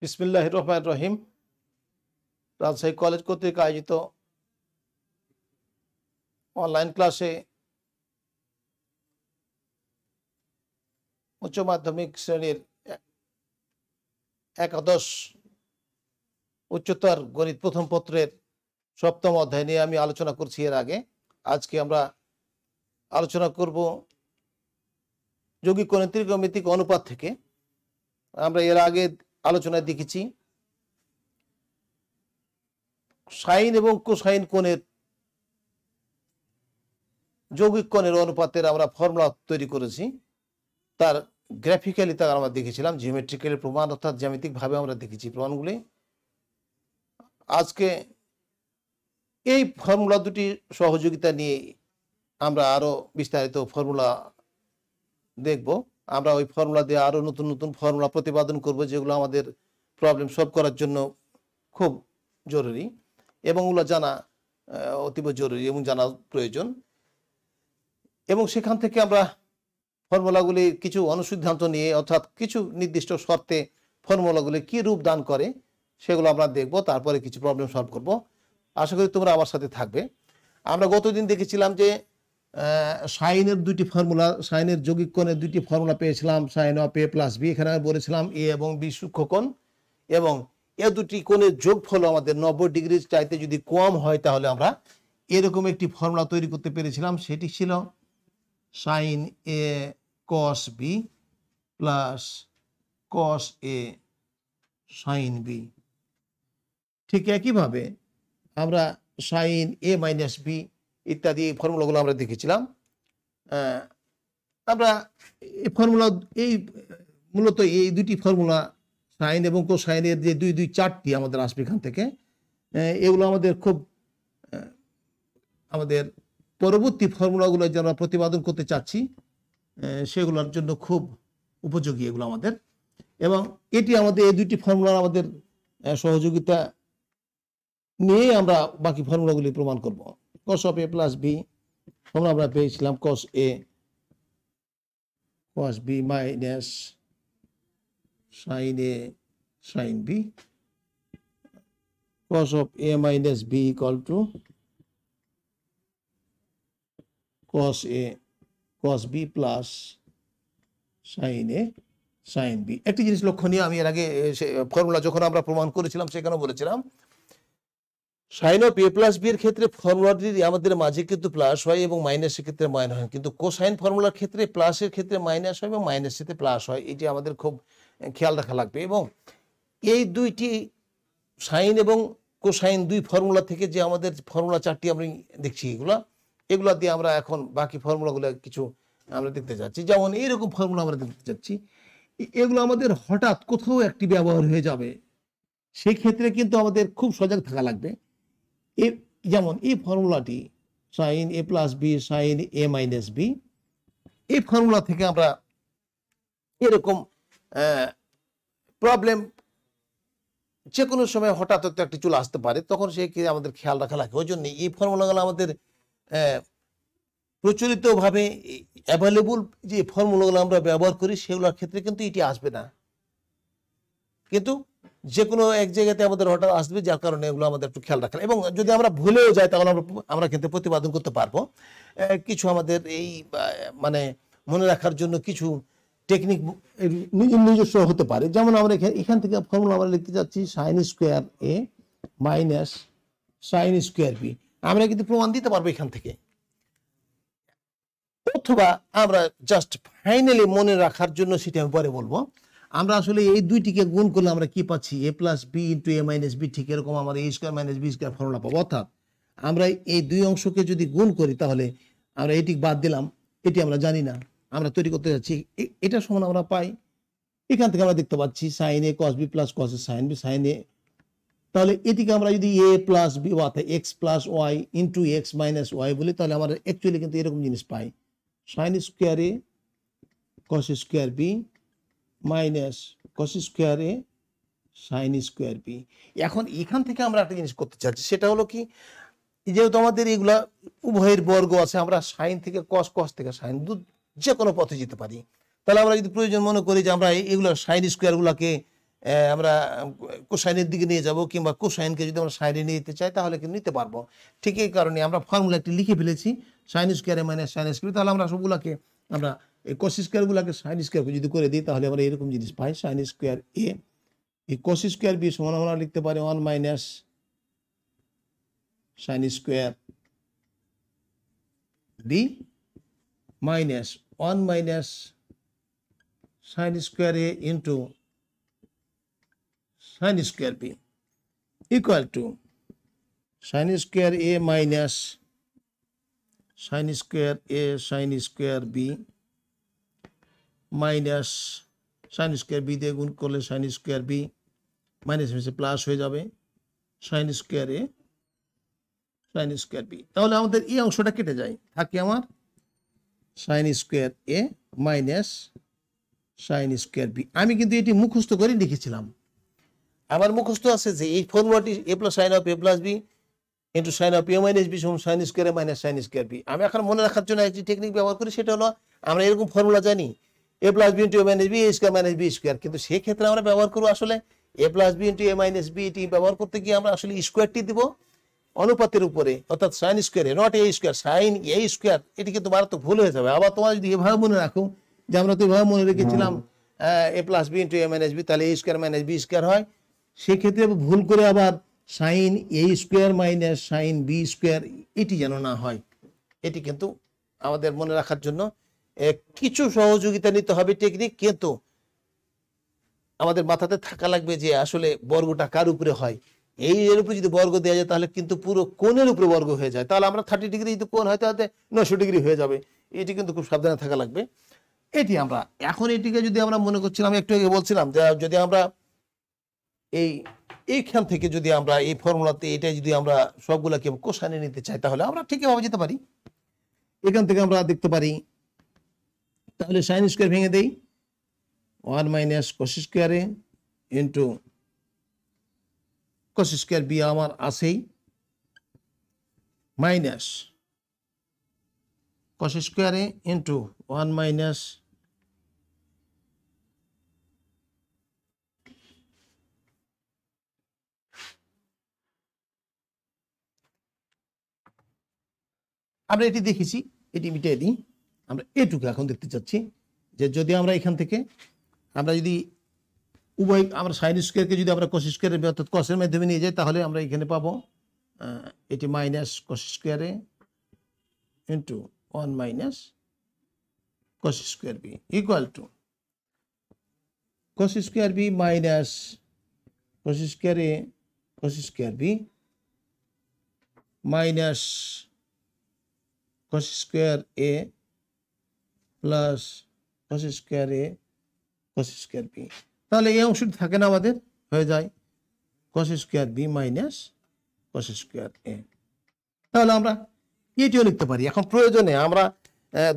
বিসমিল্লাহির রহমানির রহিম। রাজশাহী কলেজ কর্তৃক আয়োজিত অনলাইন ক্লাসে উচ্চ মাধ্যমিক শ্রেণীর একাদশ উচ্চতর গণিত প্রথম পত্রের সপ্তম অধ্যায় নিয়ে আমি আলোচনা করছি। এর আগে আজকে আমরা আলোচনা করব যৌগিক কোণের ত্রিকোণমিতিক অনুপাত থেকে। আমরা এর আগে আলোচনায় দেখেছি সাইন এবং কোসাইন কোণের যৌগিক কোণের অনুপাতের আমরা ফর্মুলা তৈরি করেছি। তার গ্রাফিক্যালি তা আমরা দেখেছিলাম, জিওমেট্রিক্যালি প্রমাণ অর্থাৎ জ্যামিতিকভাবে আমরা দেখেছি প্রমাণগুলি। আজকে এই ফর্মুলা দুটি সহযোগিতা নিয়ে আমরা আরো বিস্তারিত ফর্মুলা দেখব। আমরা ওই ফর্মুলা দিয়ে আরো নতুন নতুন ফর্মুলা প্রতিপাদন করব, যেগুলো আমাদের প্রবলেম সলভ করার জন্য খুব জরুরি এবং ওগুলো জানা অতীব জরুরি এবং জানা প্রয়োজন। এবং সেখান থেকে আমরা ফর্মুলাগুলি কিছু অনুসিদ্ধান্ত নিয়ে অর্থাৎ কিছু নির্দিষ্ট শর্তে ফর্মুলাগুলি কি রূপ দান করে সেগুলো আমরা দেখব, তারপরে কিছু প্রবলেম সলভ করব। আশা করি তোমরা আমার সাথে থাকবে। আমরা গতদিন দেখেছিলাম যে সাইনের দুইটি ফর্মুলা, সাইনের যৌগিক কোণের দুইটি ফর্মুলা পেয়েছিলাম, sine of A plus B. এখানে আমি বলেছিলাম এ এবং বি সূক্ষ্মকোণ, এবং এ দুটি কোণের যোগফল আমাদের 90 ডিগ্রি চাইতে যদি কম হয় তাহলে আমরা এরকম একটি ফর্মুলা তৈরি করতে পেরেছিলাম। সেটি ছিল sign A cos B plus cos A sine B. ঠিক একইভাবে আমরা সাইন এ মাইনাস বি ইত্যাদি ফর্মুলাগুলো আমরা দেখেছিলাম। আমরা এই ফর্মুলা মূলত এই দুটি ফর্মুলা সাইন এবং কোসাইনের যে দুই চারটি আমাদের আসবে এখান থেকে, এগুলো আমাদের খুব আমাদের পরবর্তী ফর্মুলাগুলো যারা প্রতিপাদন করতে চাচ্ছি সেগুলোর জন্য খুব উপযোগী এগুলো আমাদের। এবং এটি আমাদের এই দুইটি ফর্মুলার আমাদের সহযোগিতা নিয়ে আমরা বাকি ফর্মুলাগুলি প্রমাণ করব। Cos of A plus B আমরা পেয়েছিলাম cos A cos B minus sine A sine B. Cos of A minus B equal to cos A cos B plus sine A sine B. একটি জিনিস লক্ষণীয়, আমি এর আগে ফর্মুলা যখন আমরা প্রমাণ করেছিলাম সেখানে বলেছিলাম sine of A plus B এর ক্ষেত্রে ফর্মুলাটি আমাদের মাঝে কিন্তু প্লাস হয় এবং মাইনাসের ক্ষেত্রে মাইনাস হয়, কিন্তু কোসাইন ফর্মুলার ক্ষেত্রে প্লাসের ক্ষেত্রে মাইনাস হয় এবং মাইনাসের ক্ষেত্রে প্লাস হয়। এটি আমাদের খুব খেয়াল রাখা লাগবে। এবং এই দুইটি সাইন এবং কোসাইন দুই ফর্মুলা থেকে যে আমাদের ফর্মুলা চারটি আমি দেখছি এগুলা দিয়ে আমরা এখন বাকি ফর্মুলাগুলো কিছু আমরা দেখতে যাচ্ছি। যেমন এইরকম ফর্মুলা আমরা দেখতে যাচ্ছি, এগুলো আমাদের হঠাৎ কোথাও একটি ব্যবহার হয়ে যাবে, সেই ক্ষেত্রে কিন্তু আমাদের খুব সজাগ থাকা লাগবে। যেমন এই ফর্মুলাটি sign A plus B sine A minus B, এই ফর্মুলা থেকে আমরা এরকম প্রবলেম যে কোনো সময় হঠাৎ একটি চলে আসতে পারে, তখন সে আমাদের খেয়াল রাখা লাগে। ওই জন্য এই ফর্মুলাগুলো আমাদের প্রচলিতভাবে অ্যাভেলেবল যে ফর্মুলাগুলো আমরা ব্যবহার করি সেগুলোর ক্ষেত্রে কিন্তু এটি আসবে না, কিন্তু যে কোনো এক জায়গাতে আমাদের হঠাৎ আসবে, যার কারণে এগুলো আমাদের একটু খেয়াল রাখা। এবং যদি আমরা ভুলেও যাই তাহলে আমরা কিন্তু প্রতিপাদন করতে পারবো। কিছু আমাদের এই মানে মনে রাখার জন্য কিছু টেকনিক নিজস্ব হতে পারে। যেমন আমরা এখান থেকে ফর্মুলা আমরা লিখতে যাচ্ছি sign square A minus sine square B. আমরা কিন্তু প্রমাণ দিতে পারবো এখান থেকে, অথবা আমরা জাস্ট ফাইনালি মনে রাখার জন্য সেটা আমি পরে বলবো। আমরা আসলে এই দুইটিকে গুণ করলে আমরা কি পাচ্ছি, A plus B into A minus B. ঠিক এরকম আমরা A square minus B square formula পাবো। অর্থাৎ আমরা এই দুই অংশকে যদি গুণ করি তাহলে আমরা এটি বাদ দিলাম, এটি আমরা জানি না, আমরা তৈরি করতে যাচ্ছি, এটা সমান আমরা পাই। এখান থেকে আমরা দেখতে পাচ্ছি sine A cos B plus cos A sine B sine A. তাহলে এটিকে আমরা যদি এ প্লাস বি অর্থাৎ X plus Y into X minus Y বলি, তাহলে আমরা অ্যাকচুয়ালি কিন্তু এরকম জিনিস পাই, sine square A cos square B minus cos square A sine square B. এখন এখান থেকে আমরা একটা জিনিস করতে চাচ্ছি, সেটা হলো কি, যেহেতু আমাদের এগুলা উভয়ের বর্গ আছে, আমরা সাইন থেকে কস, কস থেকে সাইন যে কোনো পথে যেতে পারি। তাহলে আমরা যদি প্রয়োজন মনে করি যে আমরা এগুলো সাইন স্কোয়ার গুলাকে আমরা কোসাইনের দিকে নিয়ে যাব, কিংবা কোসাইনকে যদি আমরা সাইনে নিয়ে যেতে চাই তাহলে কিন্তু নিতে পারবো। ঠিক এই কারণে আমরা ফর্মুলা একটি লিখে ফেলেছি, sign square A minus sine square. তাহলে আমরা সবগুলোকে আমরা এই কস স্কোয়ারগুলোকে সাইন স্কোয়ারকে যদি করে দিই তাহলে আমরা এরকম জিনিস পাই, সাইন স্কোয়ার এ এই কস স্কোয়ার বি সমান আমরা লিখতে পারি 1 minus sine square B minus 1 minus sine square A into sine square B equal to sine square A minus sine square A sine square B minus sine square B দিয়ে গুণ করলে sine square B minus মিশে plus হয়ে যাবে sine square A sine square B. তাহলে আমাদের এই অংশটা কেটে যায়, থাকে আমার sine square A minus sine square B. আমি কিন্তু এটি মুখস্থ করে লিখেছিলাম, আমার মুখস্থ আছে যে এই ফর্মুলাটি A plus sine of A plus B into sine of A minus B সমান sine square A minus sine square B. আমি এখন মনে রাখার জন্য একটি টেকনিক ব্যবহার করি, সেটা হলো আমরা এরকম ফর্মুলা জানি এ plus B into A minus B A square minus B square, কিন্তু সেক্ষেত্রে আমরা ব্যবহার করবো আসলে এ plus B into A minus B, এটি ব্যবহার করতে গিয়ে আমরা আসলে স্কোয়ারটি দিব অনুপাতের উপরে, অর্থাৎ সাইন স্কোয়ারে, not A square, sine A square. এটি কিন্তু মারাত্মক ভুল হয়ে যাবে। আবার তোমার যদি এভাবে মনে রাখো যে আমরা তো এভাবে মনে রেখেছিলাম A plus B into A minus B, তাহলে A square minus B square হয়, সেক্ষেত্রে ভুল করে আবার sine A square minus sine B square এটি যেন না হয়। এটি কিন্তু আমাদের মনে রাখার জন্য কিছু সহযোগিতা নিতে হবে টেকনিক, কিন্তু আমাদের মাথাতে থাকা লাগবে যে আসলে বর্গটা কার উপরে হয়। এই এর উপরে যদি বর্গ দেওয়া যায় তাহলে কিন্তু পুরো কোণের উপরে বর্গ হয়ে যায়, তাহলে আমরা 30 ডিগ্রি যদি কোণ হয় তাহলে 900 ডিগ্রি হয়ে যাবে। এটি কিন্তু খুব সাবধানে থাকা লাগবে। এটি আমরা এখন এটিকে যদি আমরা মনে করছিলাম, একটু আগে বলছিলাম যে যদি আমরা এইখান থেকে যদি আমরা এই ফর্মুলাতে এটা যদি আমরা সবগুলাকে কোসাইনে নিতে চাই তাহলে আমরা ঠিকই ভাবে যেতে পারি। এখান থেকে আমরা দেখতে পারি, তাহলে সাইন স্কোয়ার ভেঙে দেই 1 minus cos square A into cos square B আমার আছেই minus cos square A into 1 minus আমরা এটি দেখেছি, এটি মিটিয়ে দিই। আমরা এটুকু এখন দেখতে চাচ্ছি যে যদি আমরা এখান থেকে আমরা যদি উভয় আমরা সাইন স্কোয়ারকে যদি আমরা কস স্কোয়ারের অর্থাৎ কসের মাধ্যমে নিয়ে যাই তাহলে আমরা এখানে পাবো এটি মাইনাস কস স্কোয়ারে into 1 minus cos square B equal to cos square B minus cos স্কোয়ারে cos square B minus cos square A plus cos square A cos square B. তাহলে এই অংশটি থাকে না, আমাদের হয়ে যায় cos square B minus cos square A. তাহলে আমরা এটিও লিখতে পারি। এখন প্রয়োজনে আমরা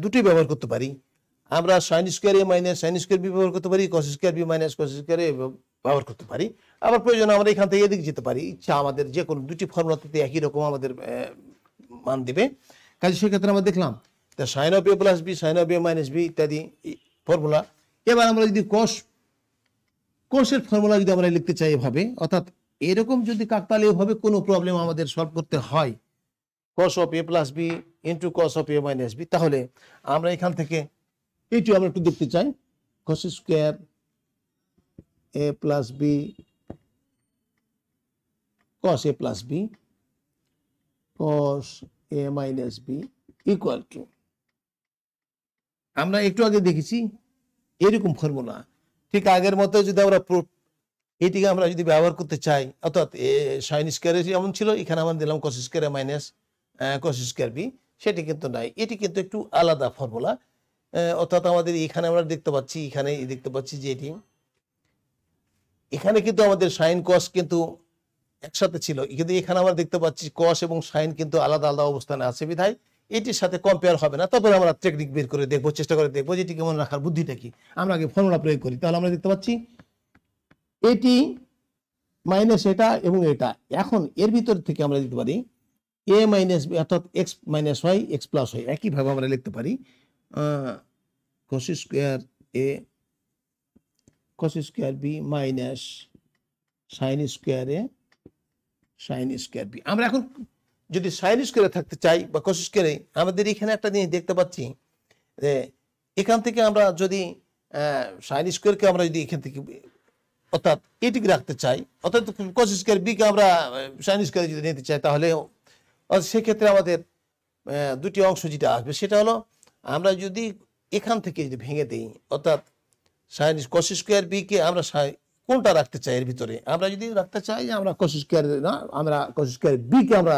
দুটি ব্যবহার করতে পারি, আমরা sine square A minus sine square B ব্যবহার করতে পারি, cos square B minus cos square A ব্যবহার করতে পারি। আবার প্রয়োজনে আমরা এখান থেকে এদিকে যেতে পারি, ইচ্ছা আমাদের যে কোনো দুটি ফর্মুলাতে একই রকম আমাদের মান দিবে। কাজে সেক্ষেত্রে আমরা দেখলাম sine of A plus B sine of A minus B ইত্যাদি ফর্মুলা। এবার আমরা যদি কোসের ফর্মুলা যদি আমরা লিখতে চাই এভাবে, অর্থাৎ এরকম যদি কাকতালীয়ভাবে কোনো প্রবলেম আমাদের সলভ করতে হয়, cos of A plus B into cos of A minus B, তাহলে আমরা এখান থেকে এইটিও আমরা একটু দেখতে চাই, cos square A plus B cos A plus B cos A minus B equal to, আমরা একটু আগে দেখেছি এরকম ফর্মুলা ঠিক আগের মতো যদি আমরা এটিকে আমরা যদি ব্যবহার করতে চাই, অর্থাৎ সাইন স্কোয়ারে যেমন ছিল এখানে আমরা দিলাম cos square minus cos square B, সেটি কিন্তু নাই। এটি কিন্তু একটু আলাদা ফর্মুলা, অর্থাৎ আমাদের এখানে আমরা দেখতে পাচ্ছি, এখানে দেখতে পাচ্ছি যে এটি এখানে কিন্তু আমাদের সাইন কস কিন্তু একসাথে ছিল, কিন্তু এখানে আমরা দেখতে পাচ্ছি কস এবং সাইন কিন্তু আলাদা আলাদা অবস্থানে আছে, বিধায় এটির সাথে কম্পেয়ার হবে না। তারপরে আমরা টেকনিক বের করে দেখবো, চেষ্টা করে দেখবো যে এটি কেমন রাখার বুদ্ধিটা কি। আমরা আগে ফর্মুলা প্রয়োগ করি, তাহলে আমরা দেখতে পাচ্ছি এটি মাইনাস এটা এবং এটা। এখন এর ভিতর থেকে আমরা লিখতে পারি এ মাইনাস বি অর্থাৎ X minus Y X plus Y. একইভাবে আমরা লিখতে পারি cos square A cos square B minus sine স্কোয়ারে সাইন স্কোয়ার বি। আমরা এখন যদি সাইন স্কোয়ারে থাকতে চাই বা কস স্কোয়ারে, আমাদের এখানে একটা জিনিস দেখতে পাচ্ছি যে এখান থেকে আমরা যদি সাইন স্কোয়ারকে আমরা যদি এখান থেকে অর্থাৎ এটিকে রাখতে চাই, অর্থাৎ কস স্কোয়ার বিকে আমরা সাইন স্কোয়ারে যদি নিতে চাই, তাহলে সেক্ষেত্রে আমাদের দুটি অংশ যেটা আসবে সেটা হলো, আমরা যদি এখান থেকে যদি ভেঙে দিই, অর্থাৎ সাইন কস স্কোয়ার বিকে আমরা কোনটা রাখতে চাই এর ভিতরে, আমরা যদি রাখতে চাই যে আমরা কস স্কোয়ার না, আমরা কস স্কোয়ার বিকে আমরা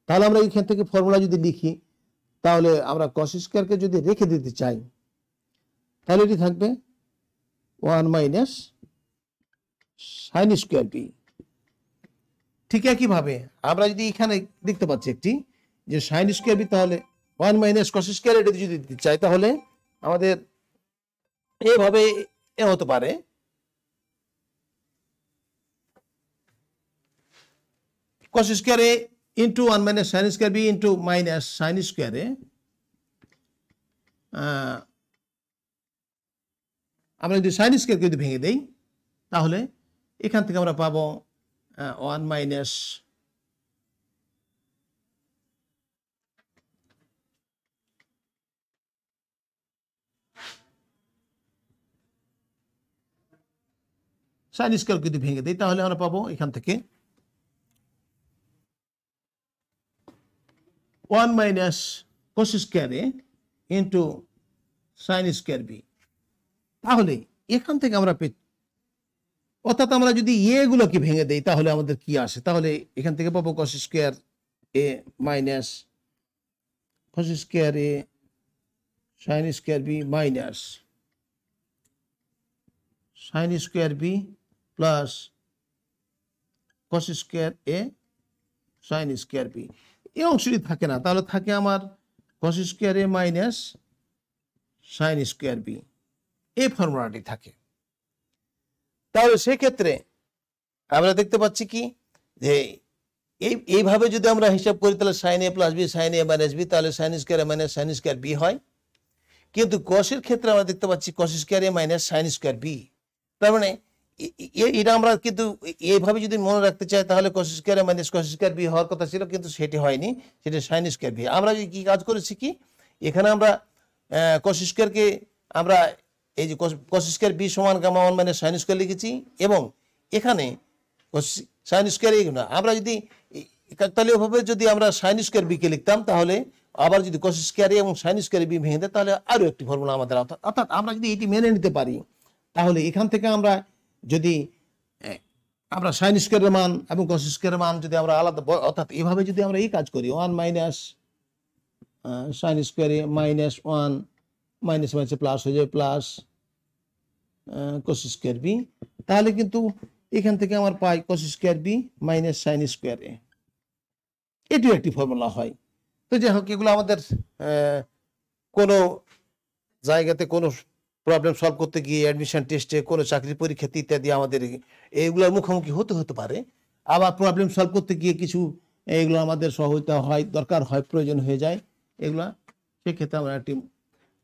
তাহলে আমরা এখান থেকে ফর্মুলা যদি লিখি, তাহলে আমরা কস স্কোয়ারকে যদি রেখে দিতে চাই, তাহলে এটি থাকবে 1 মাইনাস সাইন স্কোয়ার বি। ঠিক একইভাবে আমরা যদি এখানে দেখতে পাচ্ছি একটি যে সাইন স্কোয়ার বি, তাহলে 1 মাইনাস কস স্কোয়ার এটা যদি দিতে চাই, তাহলে আমাদের এভাবে হতে পারে কস স্কোয়ারে into 1 minus sine square B into minus sine স্কোয়ারে, আমরা যদি সাইন স্কোয়ারকে যদি ভেঙে দেই, তাহলে এখান থেকে আমরা পাবো 1 মাইনাস সাইন স্কোয়ারকে যদি ভেঙে দিই, তাহলে আমরা পাবো এখান থেকে 1 মাইনাস কস স্কোয়ারে ইন্টু সাইন স্কোয়ার বি। তাহলে এখান থেকে আমরা অর্থাৎ আমরা যদি এগুলোকে ভেঙে দেই, তাহলে আমাদের কি আসে, তাহলে এখান থেকে পাবো cos square A minus cos square A sine square B minus sine square B plus cos square A sine square B. এই অংশটি থাকে না, তাহলে থাকে আমার cos square A minus sine square B, এই ফর্মুলাটি থাকে। তাহলে সেক্ষেত্রে আমরা দেখতে পাচ্ছি কি যে এইভাবে যদি আমরা হিসাব করি, তাহলে sign A plus B sine A minus B, তাহলে sign square A minus sine square B হয়। কিন্তু কসের ক্ষেত্রে আমরা দেখতে পাচ্ছি কস square A minus sine square B. তার মানে এটা আমরা কিন্তু এইভাবে যদি মনে রাখতে চাই, তাহলে কস square A minus cos square B হওয়ার কথা ছিল, কিন্তু সেটি হয়নি, সেটা সাইন স্কোয়ার বি। আমরা কি কাজ করেছি কি, এখানে আমরা কস স্কোয়ারকে আমরা এই যে কস স্কোয়ার বি সমান গামা 1 মাইনাস সাইন স্কোয়ার লিখেছি, এবং এখানে সাইন স্কোয়ার না, আমরা যদি তাহলে ওভাবে যদি আমরা সাইন স্কোয়ার বিকে লিখতাম, তাহলে আবার যদি কস স্কোয়ার এবং সাইন স্কোয়ার বি ভেঙে দেয়, তাহলে আরও একটি ফর্মুলা আমাদের, অর্থাৎ আমরা যদি এটি মেনে নিতে পারি, তাহলে এখান থেকে আমরা যদি আমরা সাইন স্কোয়ারের মান এবং কস স্কোয়ারের মান যদি আমরা আলাদা, অর্থাৎ এভাবে যদি আমরা এই কাজ করি, 1 মাইনাস সাইন স্কোয়ারে মাইনাস 1 মাইনাস মাইনাসে প্লাস হয়ে যাবে প্লাস কস স্কোয়ার বি, তাহলে কিন্তু এখান থেকে আমার পাই cos square B minus sine square A, এটিও একটি ফর্মুলা হয়। তো যাই হোক, এগুলো আমাদের কোনো জায়গাতে কোনো প্রবলেম সলভ করতে গিয়ে, অ্যাডমিশন টেস্টে, কোনো চাকরি পরীক্ষাতে ইত্যাদি আমাদের এইগুলোর মুখোমুখি হতে পারে। আবার প্রবলেম সলভ করতে গিয়ে কিছু এইগুলো আমাদের সহায়তা হয়, দরকার হয়, প্রয়োজন হয়ে যায় এগুলা, সেক্ষেত্রে আমরা একটি,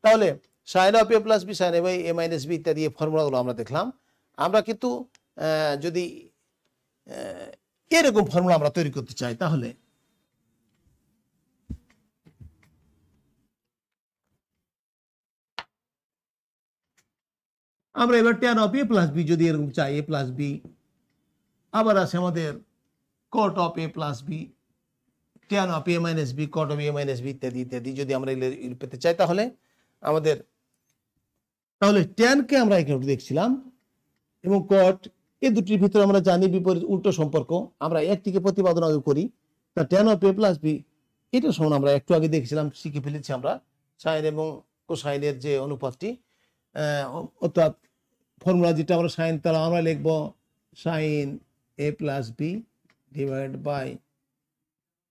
তাহলে sine of A plus B sine A minus B ইত্যাদি এই ফর্মুলাগুলো আমরা দেখলাম। আমরা কিন্তু যদি এরকম ফর্মুলা আমরা তৈরি করতে চাই, তাহলে আমরা এবার tan of A plus B যদি এরকম চাই, এ প্লাস বি, আবার আছে আমাদের cot of A plus B, tan of A minus B, cot of A minus B ইত্যাদি ইত্যাদি যদি আমরা পেতে চাই, তাহলে আমাদের, তাহলে ট্যানকে আমরা এখানে দেখছিলাম এবং কট, এই দুটির ভিতরে আমরা জানি বিপরীত উল্টো সম্পর্ক, আমরা একটিকে প্রতিপাদন আগে করি, তা tan of A plus B এটা সমান আমরা একটু আগে দেখছিলাম, শিখে ফেলেছি আমরা সাইন এবং কোসাইনের যে অনুপাতটি, অর্থাৎ ফর্মুলা যেটা আমরা সাইন, তাহলে আমরা লিখব sine A plus B divide by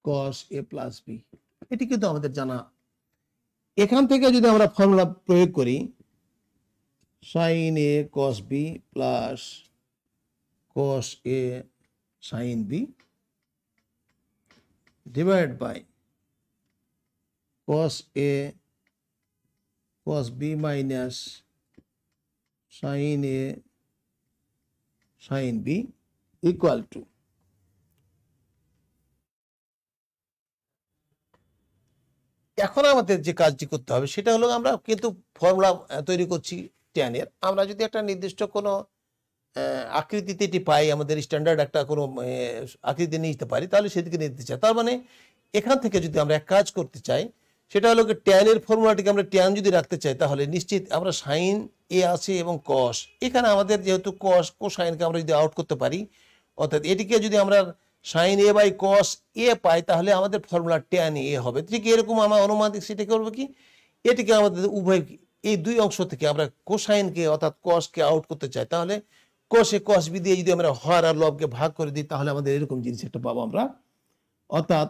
cos A plus B, এটি কিন্তু আমাদের জানা। এখান থেকে যদি আমরা ফর্মুলা প্রয়োগ করি, sine A cos B plus cos A sine B divide by cos A cos B minus sine A sine B equal to, এখন আমাদের যে কাজটি করতে হবে সেটা হলো আমরা কিন্তু ফর্মুলা তৈরি করছি tan এর। আমরা যদি একটা নির্দিষ্ট কোনো আকৃতিতে এটি পাই, আমাদের স্ট্যান্ডার্ড একটা কোনো আকৃতি নিতে পারি, তাহলে সেদিকে নিতে চাই। তার মানে এখান থেকে যদি আমরা এক কাজ করতে চাই, সেটা হলো কি tan এর ফর্মুলাটিকে আমরা tan যদি রাখতে চাই, তাহলে নিশ্চিত আমরা সাইন এ আছে এবং কস, এখানে আমাদের যেহেতু কস কোসাইনকে আমরা যদি আউট করতে পারি, অর্থাৎ এটিকে যদি আমরা সাইন এ বাই কস এ পাই, তাহলে আমাদের ফর্মুলা tan এ হবে। ঠিক এরকম আমরা অনুমানিক সেটা করবো কি, এটিকে আমাদের উভয় এই দুই অংশ থেকে আমরা কোসাইনকে অর্থাৎ কসকে আউট করতে চাই, তাহলে কোসে কস বি দিয়ে যদি আমরা হর আর লবকে ভাগ করে দিই, তাহলে আমাদের এরকম জিনিস একটা পাবো আমরা, অর্থাৎ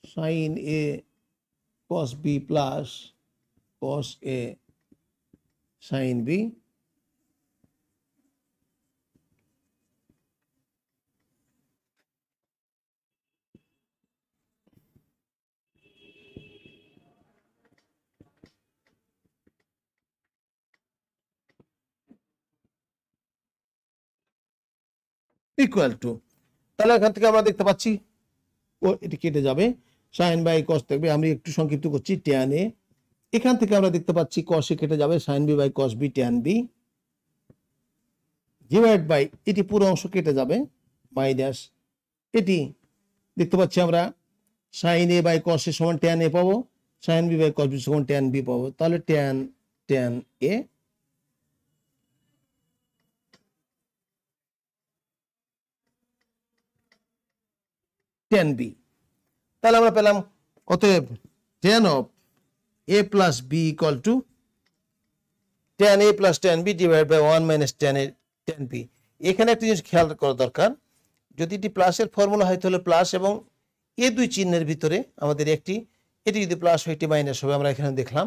sine A cos B plus cos A sine B equal to, তাহলে এখান থেকে আমরা দেখতে পাচ্ছি ও এটি কেটে যাবে, সাইন বাই কস থাকবে। আমি একটু সংক্ষিপ্ত করছি, tan এ, এখান থেকে আমরা দেখতে পাচ্ছি কস এ কেটে যাবে, sine B by cos B tan B divide by এটি পুরো অংশ কেটে যাবে, মাইনাস এটি দেখতে পাচ্ছি আমরা সাইন এ বাই কস এ সমান tan এ পাবো, sine B by cos B সমান tan বি পাবো। তাহলে tan এ tan বি, তাহলে আমরা পেলাম অতএব tan of a plus B equal to tan a plus tan b divide by 1 minus tan b। এখানে একটা জিনিস খেয়াল করা দরকার, যদি এটি প্লাসের ফর্মুলা হয় তাহলে প্লাস এবং এ দুই চিহ্নের ভিতরে আমাদের একটি, এটি যদি প্লাস হয় এটি মাইনাস হবে, আমরা এখানে দেখলাম।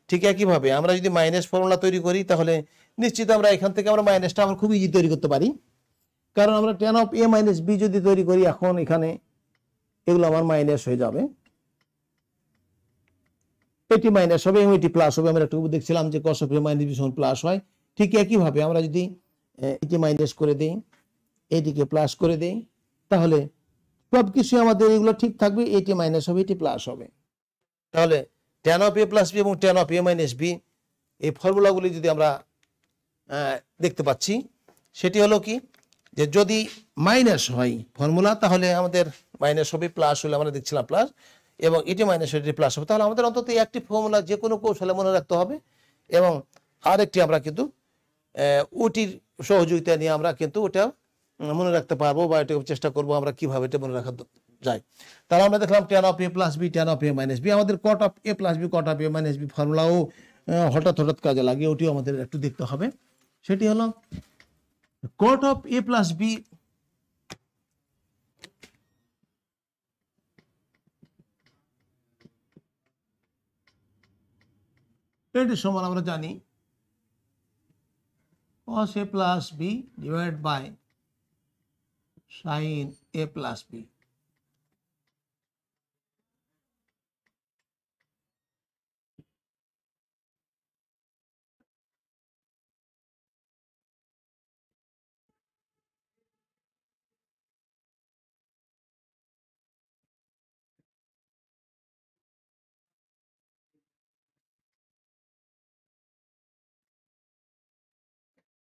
ঠিক একইভাবে আমরা যদি মাইনাস ফর্মুলা তৈরি করি, তাহলে নিশ্চিত আমরা এখান থেকে আমরা মাইনাসটা আমরা খুব ইজি তৈরি করতে পারি, কারণ আমরা tan of a minus B যদি তৈরি করি, এখন এখানে এগুলো আমার মাইনাস হয়ে যাবে, এটি মাইনাস হবে এবং এটি প্লাস হবে। আমরা একটু দেখছিলাম যে cos of a minus b সমান প্লাস হয়। ঠিক একইভাবে আমরা যদি এটি মাইনাস করে দেই, এটিকে প্লাস করে দেই, তাহলে সবকিছু আমাদের এগুলো ঠিক থাকবে, এটি মাইনাস হবে এটি প্লাস হবে। তাহলে tan of a plus B এবং tan of a minus B এই ফর্মুলাগুলি যদি আমরা দেখতে পাচ্ছি, সেটি হলো কি, যে যদি মাইনাস হয় ফর্মুলা, তাহলে আমাদের মাইনাস হবে, প্লাস হলে আমরা দেখছিলাম প্লাস, এবং এটি মাইনাস এটি প্লাস হবে। তাহলে আমাদের অন্তত একটি ফর্মুলা যে কোনো কৌশলে মনে রাখতে হবে, এবং আরেকটি আমরা কিন্তু ওটির সহযোগিতা নিয়ে আমরা কিন্তু ওটা মনে রাখতে পারবো, বা এটা চেষ্টা করবো আমরা কিভাবে এটা মনে রাখা যায়। তাহলে আমরা দেখলাম tan of a plus B tan of a minus B, আমাদের cot of a plus B cot of a minus B ফর্মুলাও হঠাৎ কাজে লাগে, ওটিও আমাদের একটু দেখতে হবে। সেটি হলো cot of a plus B এটি সমান আমরা জানি cos a plus B divide by sin a plus B.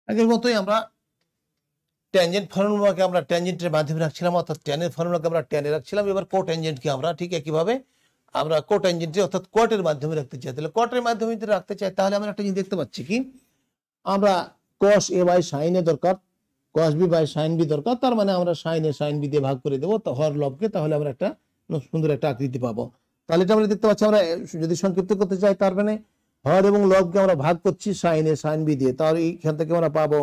আগের মতোই আমরা ট্যানজেন্ট ফর্মুলাকে আমরা ট্যানজেন্টের মাধ্যমে রাখছিলাম, অর্থাৎ ট্যানের ফর্মুলাকে আমরা ট্যানে রাখছিলাম। এবার কোট্যানজেন্টকে আমরা ঠিক একইভাবে আমরা কোট্যানজেন্টে অর্থাৎ কটের মাধ্যমে রাখতে চাই। তাহলে কটের মাধ্যমে যদি রাখতে চাই, তাহলে আমরা একটা জিনিস দেখতে পাচ্ছি কি, আমরা cos a by sin a দরকার, cos b by sin b দরকার, তার মানে আমরা sin a sin b দিয়ে ভাগ করে দেবো হর লবকে, তাহলে আমরা একটা সুন্দর একটা আকৃতি পাবো। তাহলে এটা আমরা দেখতে পাচ্ছি, আমরা যদি সংক্ষিপ্ত করতে চাই, তার মানে হর এবং লবকে আমরা ভাগ করছি sin a sin b দিয়ে, তাহলে এইখান থেকে আমরা পাবো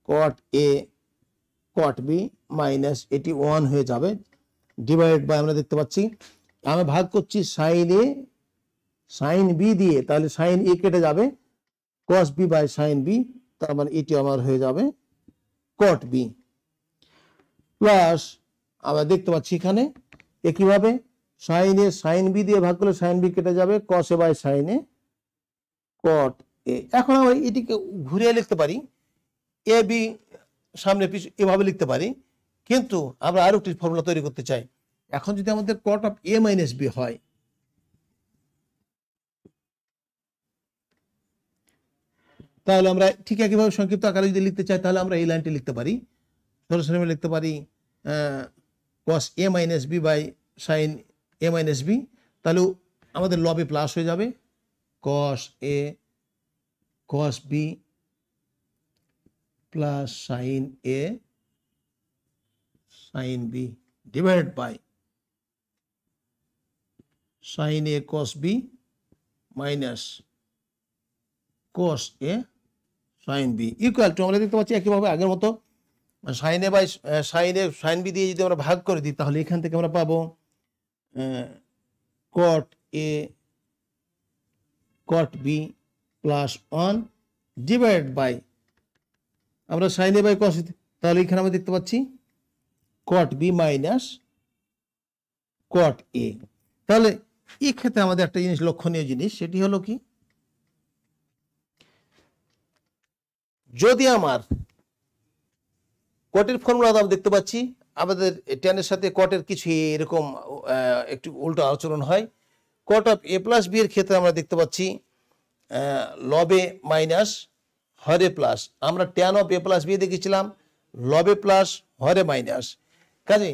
cot a cot b minus এটি 1 হয়ে যাবে, ডিভাইড বাই আমরা দেখতে পাচ্ছি আমরা ভাগ করছি sin a sin b দিয়ে, তাহলে sin a কেটে যাবে, cos b by sin b, তার মানে এটি আমার হয়ে যাবে cot b, প্লাস আমরা দেখতে পাচ্ছি এখানে একইভাবে sin a sin b দিয়ে ভাগ করলে sin b কেটে যাবে, cos a by sin a cot এখন আমরা এটিকে ঘুরিয়ে লিখতে পারি, এ বি সামনে পিছু এভাবে লিখতে পারি, কিন্তু আমরা আরো একটি ফর্মুলা তৈরি করতে চাই। এখন যদি আমাদের cot of A minus B হয়, তাহলে আমরা ঠিক একইভাবে সংক্ষিপ্ত আকারে যদি লিখতে চাই, তাহলে আমরা এই লাইনটি লিখতে পারি, সরাসরি আমরা লিখতে পারি cos A minus B by sine A minus B. তাহলে আমাদের লবে প্লাস হয়ে যাবে cos A cos B plus sine A sine B divided by sine A cos B minus cos A sine B equal to, আমরা দেখতে পাচ্ছি একইভাবে আগের মতো sine A by sine B দিয়ে যদি আমরা ভাগ করে দিই, তাহলে এখান থেকে আমরা পাবো cot A cot B plus 1 divide by আমরা সাইন এ বাই কস, তাহলে এখানে আমরা দেখতে পাচ্ছি কট বি মাইনাস কট এ। তাহলে এই ক্ষেত্রে আমাদের একটা জিনিস, লক্ষণীয় জিনিস, সেটি হলো কি, যদি আমার কটের ফর্মুলা আমরা দেখতে পাচ্ছি আমাদের টেনের সাথে কটের কিছু এরকম একটু উল্টো আচরণ হয়। Cot of A plus B এর ক্ষেত্রে আমরা দেখতে পাচ্ছি লবে মাইনাস হরে প্লাস। আমরা tan of A plus B দেখেছিলাম লবে প্লাস হরে মাইনাস, কাজে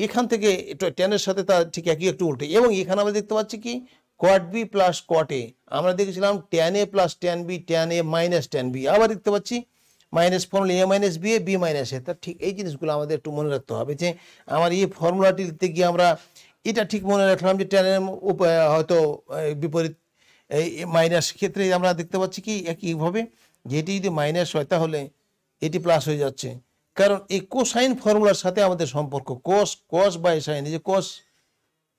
এখান থেকে ট্যানের সাথে তার ঠিক একই একটু উল্টে। এবং এখানে আমরা দেখতে পাচ্ছি কি কট বি প্লাস কট এ, আমরা দেখেছিলাম tan A plus tan B, tan A minus tan B. আবার দেখতে পাচ্ছি minus formula A minus B A B minus A. তা ঠিক এই জিনিসগুলো আমাদের একটু মনে রাখতে হবে, যে আমার এই ফর্মুলাটি লিখতে গিয়ে আমরা এটা ঠিক মনে রাখলাম যে ট্যানের হয়তো বিপরীত এই মাইনাস ক্ষেত্রে আমরা দেখতে পাচ্ছি কি একইভাবে, যেটি যদি মাইনাস হয় তাহলে এটি প্লাস হয়ে যাচ্ছে, কারণ এই কোসাইন ফর্মুলার সাথে আমাদের সম্পর্ক কোস কোস বাই সাইন। এই যে কোস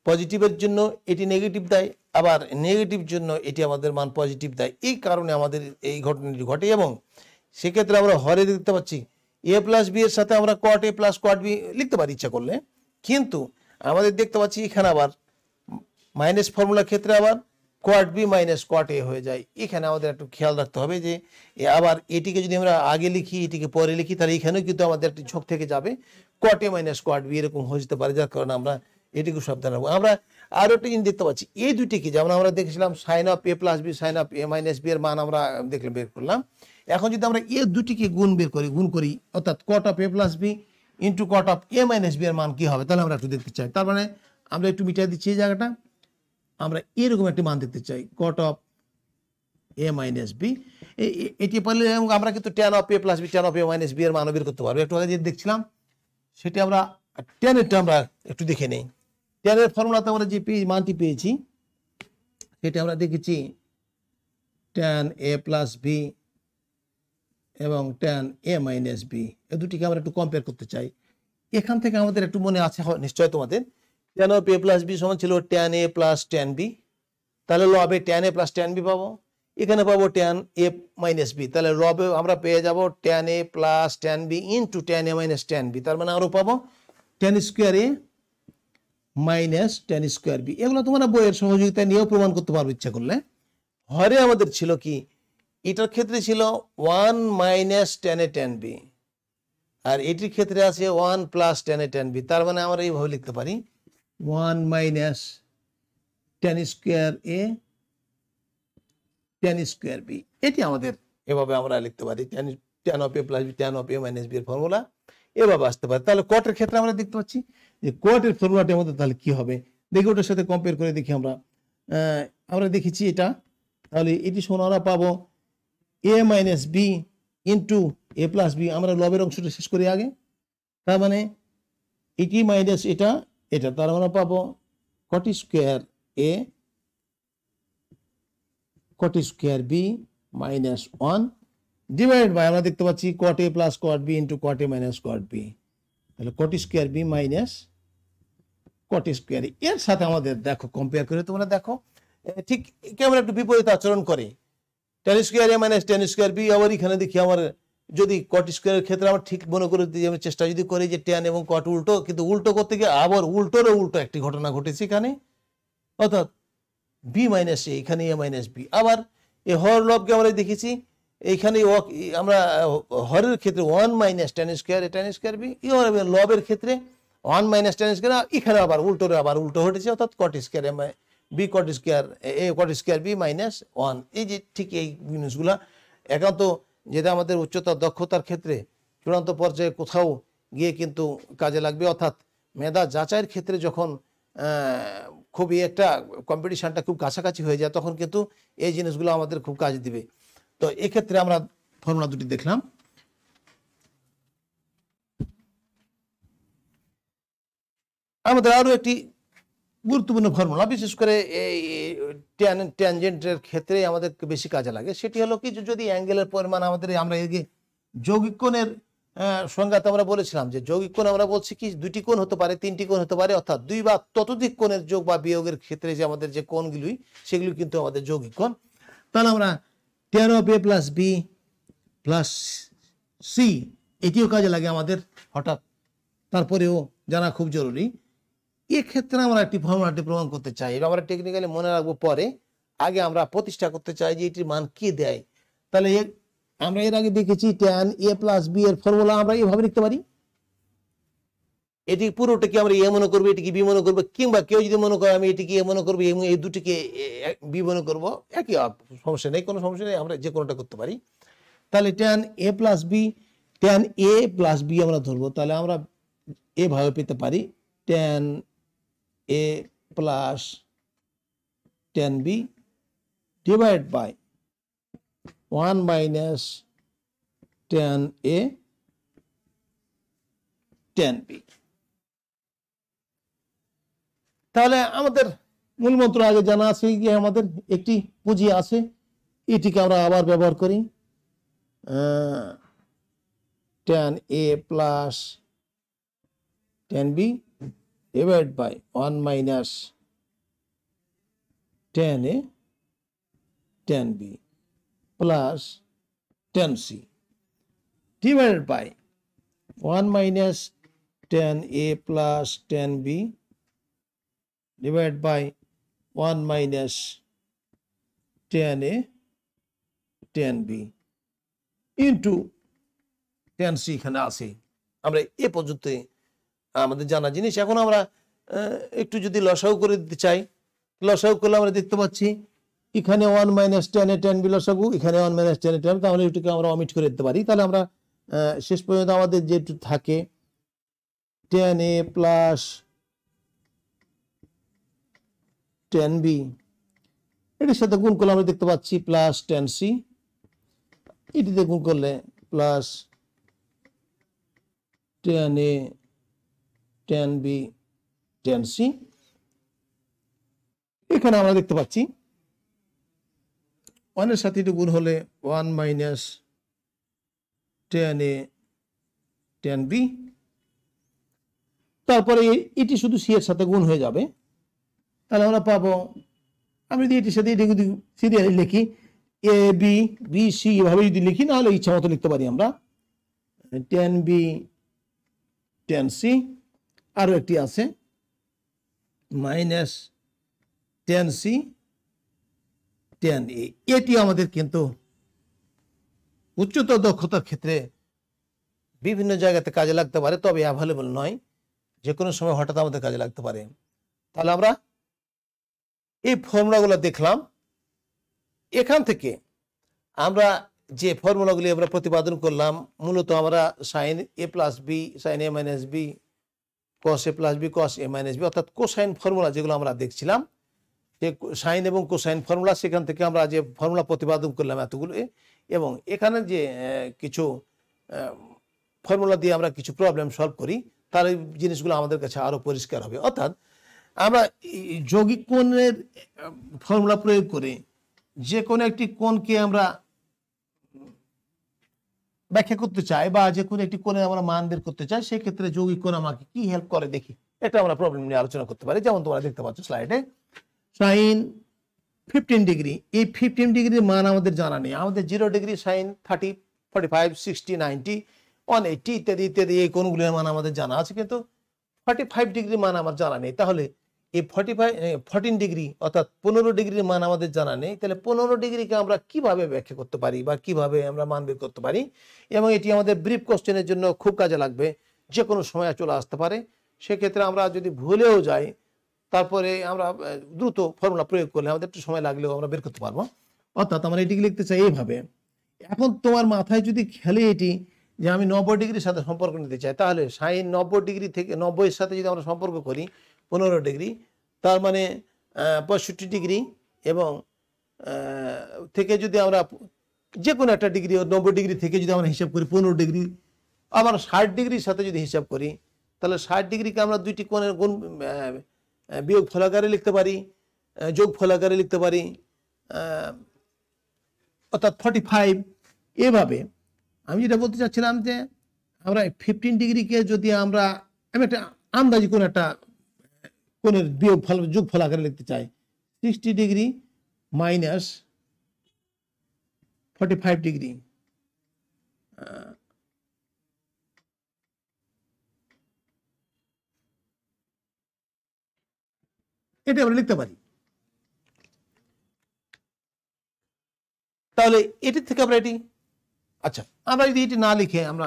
পজিটিভের জন্য এটি নেগেটিভ দেয়, আবার নেগেটিভ জন্য এটি আমাদের মান পজিটিভ দেয়, এই কারণে আমাদের এই ঘটনাটি ঘটে। এবং সেক্ষেত্রে আমরা হরে দেখতে পাচ্ছি এ প্লাস বি এর সাথে আমরা কট এ প্লাস কট বি লিখতে পারি ইচ্ছা করলে, কিন্তু আমাদের দেখতে পাচ্ছি এখানে আবার মাইনাস ফর্মুলার ক্ষেত্রে আবার কট বি মাইনাস কট এ হয়ে যায়। এখানে আমাদের একটু খেয়াল রাখতে হবে যে আবার এটিকে যদি আমরা আগে লিখি এটিকে পরে লিখি, তাহলে এখানেও কিন্তু আমাদের একটি ঝোঁক থেকে যাবে কট এ মাইনাস কট বি এরকম হয়ে যেতে পারে, যার কারণে আমরা এটিকে সাবধান রাখবো। আমরা আরও একটা জিনিস দেখতে পাচ্ছি, এই দুটিকে যেমন আমরা দেখেছিলাম sine of A plus B sine of A minus B এর মান আমরা দেখলে বের করলাম। এখন যদি আমরা এ দুটিকে গুণ করি অর্থাৎ cot of A plus B into cot of A minus B এর মান কি হবে, তাহলে আমরা একটু দেখতে চাই। তার মানে আমরা একটু মিটাই দিচ্ছি এই জায়গাটা, আমরা এরকম একটি মান দেখতে চাই cot of A minus B. এটি পারলে আমরা কিন্তু tan of A plus B tan of A minus B এর মানও বের করতে পারবো। একটু আগে যে দেখছিলাম সেটি আমরা ট্যানেরটা আমরা একটু দেখে নেই। ট্যানের ফর্মুলাতে আমরা যে মানটি পেয়েছি সেটি আমরা দেখেছি ট্যান এ প্লাস বি এবং ট্যান এ মাইনাস বি, এ দুটিকে আমরা একটু কম্পেয়ার করতে চাই। এখান থেকে আমাদের একটু মনে আছে নিশ্চয় তোমাদের, tan of A plus B সমান ছিল tan A plus tan B, তাহলে লবে tan A plus tan B পাবো, এখানে পাবো ট্যান এ মাইনাস বি, তাহলে লবে আমরা পেয়ে যাব tan A plus tan B into tan A minus tan B, তার মানে আরও পাবো tan square A minus tan square B. এগুলো তোমরা বইয়ের সহযোগিতা নিয়েও প্রমাণ করতে পারবে ইচ্ছা করলে। হরে আমাদের ছিল কি, এটার ক্ষেত্রে ছিল 1 minus tan A tan B, আর এটির ক্ষেত্রে আছে 1 plus tan A tan B, তার মানে আমরা এইভাবে লিখতে পারি 1 minus tan square A tan square B. এটি আমাদের এভাবে আমরা লিখতে পারি tan of A plus B tan of A minus B এর ফর্মুলা এভাবে আসতে পারে। তাহলে কটের ক্ষেত্রে আমরা দেখতে পাচ্ছি যে কটের ফর্মুলাটি আমাদের তাহলে কি হবে, দেখি ওটার সাথে কম্পেয়ার করে দেখি। আমরা দেখেছি এটা, তাহলে এটি সমান আমরা পাবো এ মাইনাস বি ইন্টু এ প্লাস বি। আমরা লবের অংশটা শেষ করি আগে, তার মানে এটি মাইনাস এটা, তার মানে পাবো cot square A cot square B minus 1 divide by আমরা দেখতে পাচ্ছি cot A plus cot B into cot A minus cot B, তাহলে cot square B minus cot square. এর সাথে আমাদের দেখো কম্পেয়ার করে তোমরা দেখো ঠিক কেমন একটু বিপরীত আচরণ করে tan square A minus tan square B. আবার এখানে দেখি আমার যদি কট স্কোয়ারের ক্ষেত্রে আমরা ঠিক মনে করে দিই, আমি চেষ্টা যদি করি যে ট্যান এবং কট উল্টো, কিন্তু উল্টো করতে গিয়ে আবার উল্টোরও উল্টো একটি ঘটনা ঘটেছে এখানে, অর্থাৎ বি মাইনাস এ এখানে এ মাইনাস বি। আবার এই হর লবকে আমরা দেখেছি এইখানে আমরা হরের ক্ষেত্রে 1 minus tan square tan square B, লবের ক্ষেত্রে 1 মাইনাস tan স্কয়ার, এখানে আবার উল্টো হটেছে, অর্থাৎ cot square B cot square cot square B minus 1। এই যে ঠিক এই জিনিসগুলা একান্ত যেটা আমাদের উচ্চতর দক্ষতার ক্ষেত্রে চূড়ান্ত পর্যায়ে কোথাও গিয়ে কিন্তু কাজে লাগবে, অর্থাৎ মেধা যাচাইয়ের ক্ষেত্রে যখন খুবই একটা কম্পিটিশনটা খুব কাছাকাছি হয়ে যায় তখন কিন্তু এই জিনিসগুলো আমাদের খুব কাজ দিবে। তো এক্ষেত্রে আমরা ফর্মুলা দুটি দেখলাম। আমাদের আরো একটি গুরুত্বপূর্ণ ফর্মুলা, বিশেষ করে এই ট্যানজেন্টের ক্ষেত্রে আমাদের বেশি কাজে লাগে, সেটি হলো কি যদি অ্যাঙ্গেলের পরিমাণ আমাদের আমরা এদিকে যৌগিক কোণের সংজ্ঞাতে আমরা বলেছিলাম যে যৌগিক কোণ আমরা বলছি কি দুটি কোণ হতে পারে, তিনটি কোণ হতে পারে, অর্থাৎ দুই বা ততোধিক কোণের যোগ বা বিয়োগের ক্ষেত্রে যে আমাদের যে কোণগুলি সেগুলি কিন্তু আমাদের যৌগিক কোণ। তাহলে আমরা tan of a plus B plus C এটিও কাজে লাগে আমাদের হঠাৎ, তারপরেও জানা খুব জরুরি। এক্ষেত্রে আমরা একটি ফর্মুলাটি প্রমাণ করতে চাই, এটা আমরা টেকনিক্যালি মনে রাখবো পরে, আগে আমরা প্রতিষ্ঠা করতে চাই যে এটির মান কি দেয়। তাহলে আমরা এর আগে দেখেছি tan a প্লাস বি এর ফর্মুলা আমরা এইভাবে লিখতে পারি, এটি পুরোটাকে আমরা এ মনে করবো, এটিকে বি মনে করবো, কিংবা কেউ যদি মনে করে আমি এটিকে এ মনে করবো এবং এই দুটিকে বি মনে করবো, একই সমস্যা নেই, কোনো সমস্যা নেই, আমরা যে কোনোটা করতে পারি। তাহলে tan a plus B, tan a plus B আমরা ধরবো, তাহলে আমরা এভাবে পেতে পারি tan a plus tan b divide by 1 minus tan a tan b। তাহলে আমাদের মূলমন্ত্র আগে জানা আছে, যে আমাদের একটি পুঁজি আছে, এটিকে আমরা আবার ব্যবহার করি, tan a plus tan b divide by 1 minus tan a tan b plus tan c divided by 1 minus tan a plus tan b divide by 1 minus tan a tan b into tan c এখানে আছে। আমরা এ পর্যন্ত আমাদের জানা জিনিস। এখন আমরা একটু যদি লসাগু করে দিতে চাই, লসাগু করলে আমরা দেখতে পাচ্ছি এখানে 1 minus tan a tan b লসাগু, এখানে 1 মাইনাস tan a tan, তাহলে এটাকে আমরা অমিট করে দিতে পারি। তাহলে আমরা শেষ পর্যন্ত আমাদের যেটু থাকে tan a plus tan b, এটির সাথে গুণ করলে আমরা দেখতে পাচ্ছি প্লাস tan c, এটিতে গুণ করলে plus tan a tan b tan c, এখানে আমরা দেখতে পাচ্ছি 1 এর সাথে এটি গুণ হলে 1 minus tan a tan b, তারপরে এটি শুধু c এর সাথে গুণ হয়ে যাবে। তাহলে আমরা পাবো, আমি যদি এটির সাথে এটি যদি সিরিয়ালি লিখি এ বি বি সি এভাবে যদি লিখি, না হলে ইচ্ছা মতো লিখতে পারি আমরা tan b tan c, আরো একটি আছে minus tan c tan a। এটি আমাদের কিন্তু উচ্চতর দক্ষতার ক্ষেত্রে বিভিন্ন জায়গাতে কাজে লাগতে পারে, তবে অ্যাভেলেবল নয়, যে কোনো সময় হঠাৎ আমাদের কাজে লাগতে পারে। তাহলে আমরা এই ফর্মুলাগুলো দেখলাম, এখান থেকে আমরা যে ফর্মুলাগুলি আমরা প্রতিপাদন করলাম, মূলত আমরা sine A plus B sine A minus B cos A plus B cos A minus B, অর্থাৎ কোসাইন ফর্মুলা যেগুলো আমরা দেখছিলাম, যে সাইন এবং কোসাইন ফর্মুলা, সেখান থেকে আমরা যে ফর্মুলা প্রতিপাদন করলাম এতগুলো, এবং এখানে যে কিছু ফর্মুলা দিয়ে আমরা কিছু প্রবলেম সলভ করি, তার এই জিনিসগুলো আমাদের কাছে আরো পরিষ্কার হবে। অর্থাৎ আমরা যৌগিক কোণের ফর্মুলা প্রয়োগ করে যে কোনো একটি কোণকে আমরা ব্যাখ্যা করতে চাই, বা যে কোনো একটি কোণের আমরা মান বের করতে চাই, সেক্ষেত্রে যৌগিক কোণ আমাকে কি হেল্প করে দেখি, এটা আমরা প্রবলেম নিয়ে আলোচনা করতে পারি। যেমন তোমরা দেখতে পাচ্ছ স্লাইডে সাইন 15 ডিগ্রি, এই 15 ডিগ্রির মান আমাদের জানা নেই। আমাদের 0 ডিগ্রি সাইন 30 45 60 90 180 ইত্যাদি ইত্যাদি এই কোণগুলির মান আমাদের জানা আছে, কিন্তু 45 ডিগ্রি মান আমার জানা নেই। তাহলে এই 14 ডিগ্রি অর্থাৎ 15 ডিগ্রির মান আমাদের জানা নেই, তাহলে 15 ডিগ্রিকে আমরা কিভাবে ব্যাখ্যা করতে পারি বা কিভাবে আমরা মান বের করতে পারি, এবং এটি আমাদের ব্রিফ কোশ্চেনের জন্য খুব কাজে লাগবে, যে কোনো সময় চলে আসতে পারে। সেক্ষেত্রে আমরা যদি ভুলেও যাই তারপরে আমরা দ্রুত ফর্মুলা প্রয়োগ করলে আমাদের একটু সময় লাগলেও আমরা বের করতে পারবো। অর্থাৎ আমরা এটিকে লিখতে চাই এইভাবে। এখন তোমার মাথায় যদি খেলে এটি যে আমি 90 ডিগ্রির সাথে সম্পর্ক নিতে চাই, তাহলে সাইন 90 ডিগ্রি থেকে 90-এর সাথে যদি আমরা সম্পর্ক করি 15 ডিগ্রি, তার মানে 65 ডিগ্রি, এবং থেকে যদি আমরা যে কোনো একটা ডিগ্রি 90 ডিগ্রি থেকে যদি আমরা হিসাব করি 15 ডিগ্রি, আবার 60 ডিগ্রির সাথে যদি হিসাব করি, তাহলে 60 ডিগ্রিকে আমরা দুইটি কোণের গুণ বিয়োগ ফলাকারে লিখতে পারি, যোগ ফলাকারে লিখতে পারি, অর্থাৎ 45। এভাবে আমি যেটা বলতে চাচ্ছিলাম যে আমরা 15 ডিগ্রিকে যদি আমি একটা আন্দাজি কোন একটা কোণের বিয়োগ ফল যোগ ফল আকারে লিখতে চাই, 60 ডিগ্রি মাইনাস 45 ডিগ্রি, এটা আমরা লিখতে পারি। তাহলে এটি থেকে আমরা এটি, আচ্ছা আমরা যদি এটি না লিখে আমরা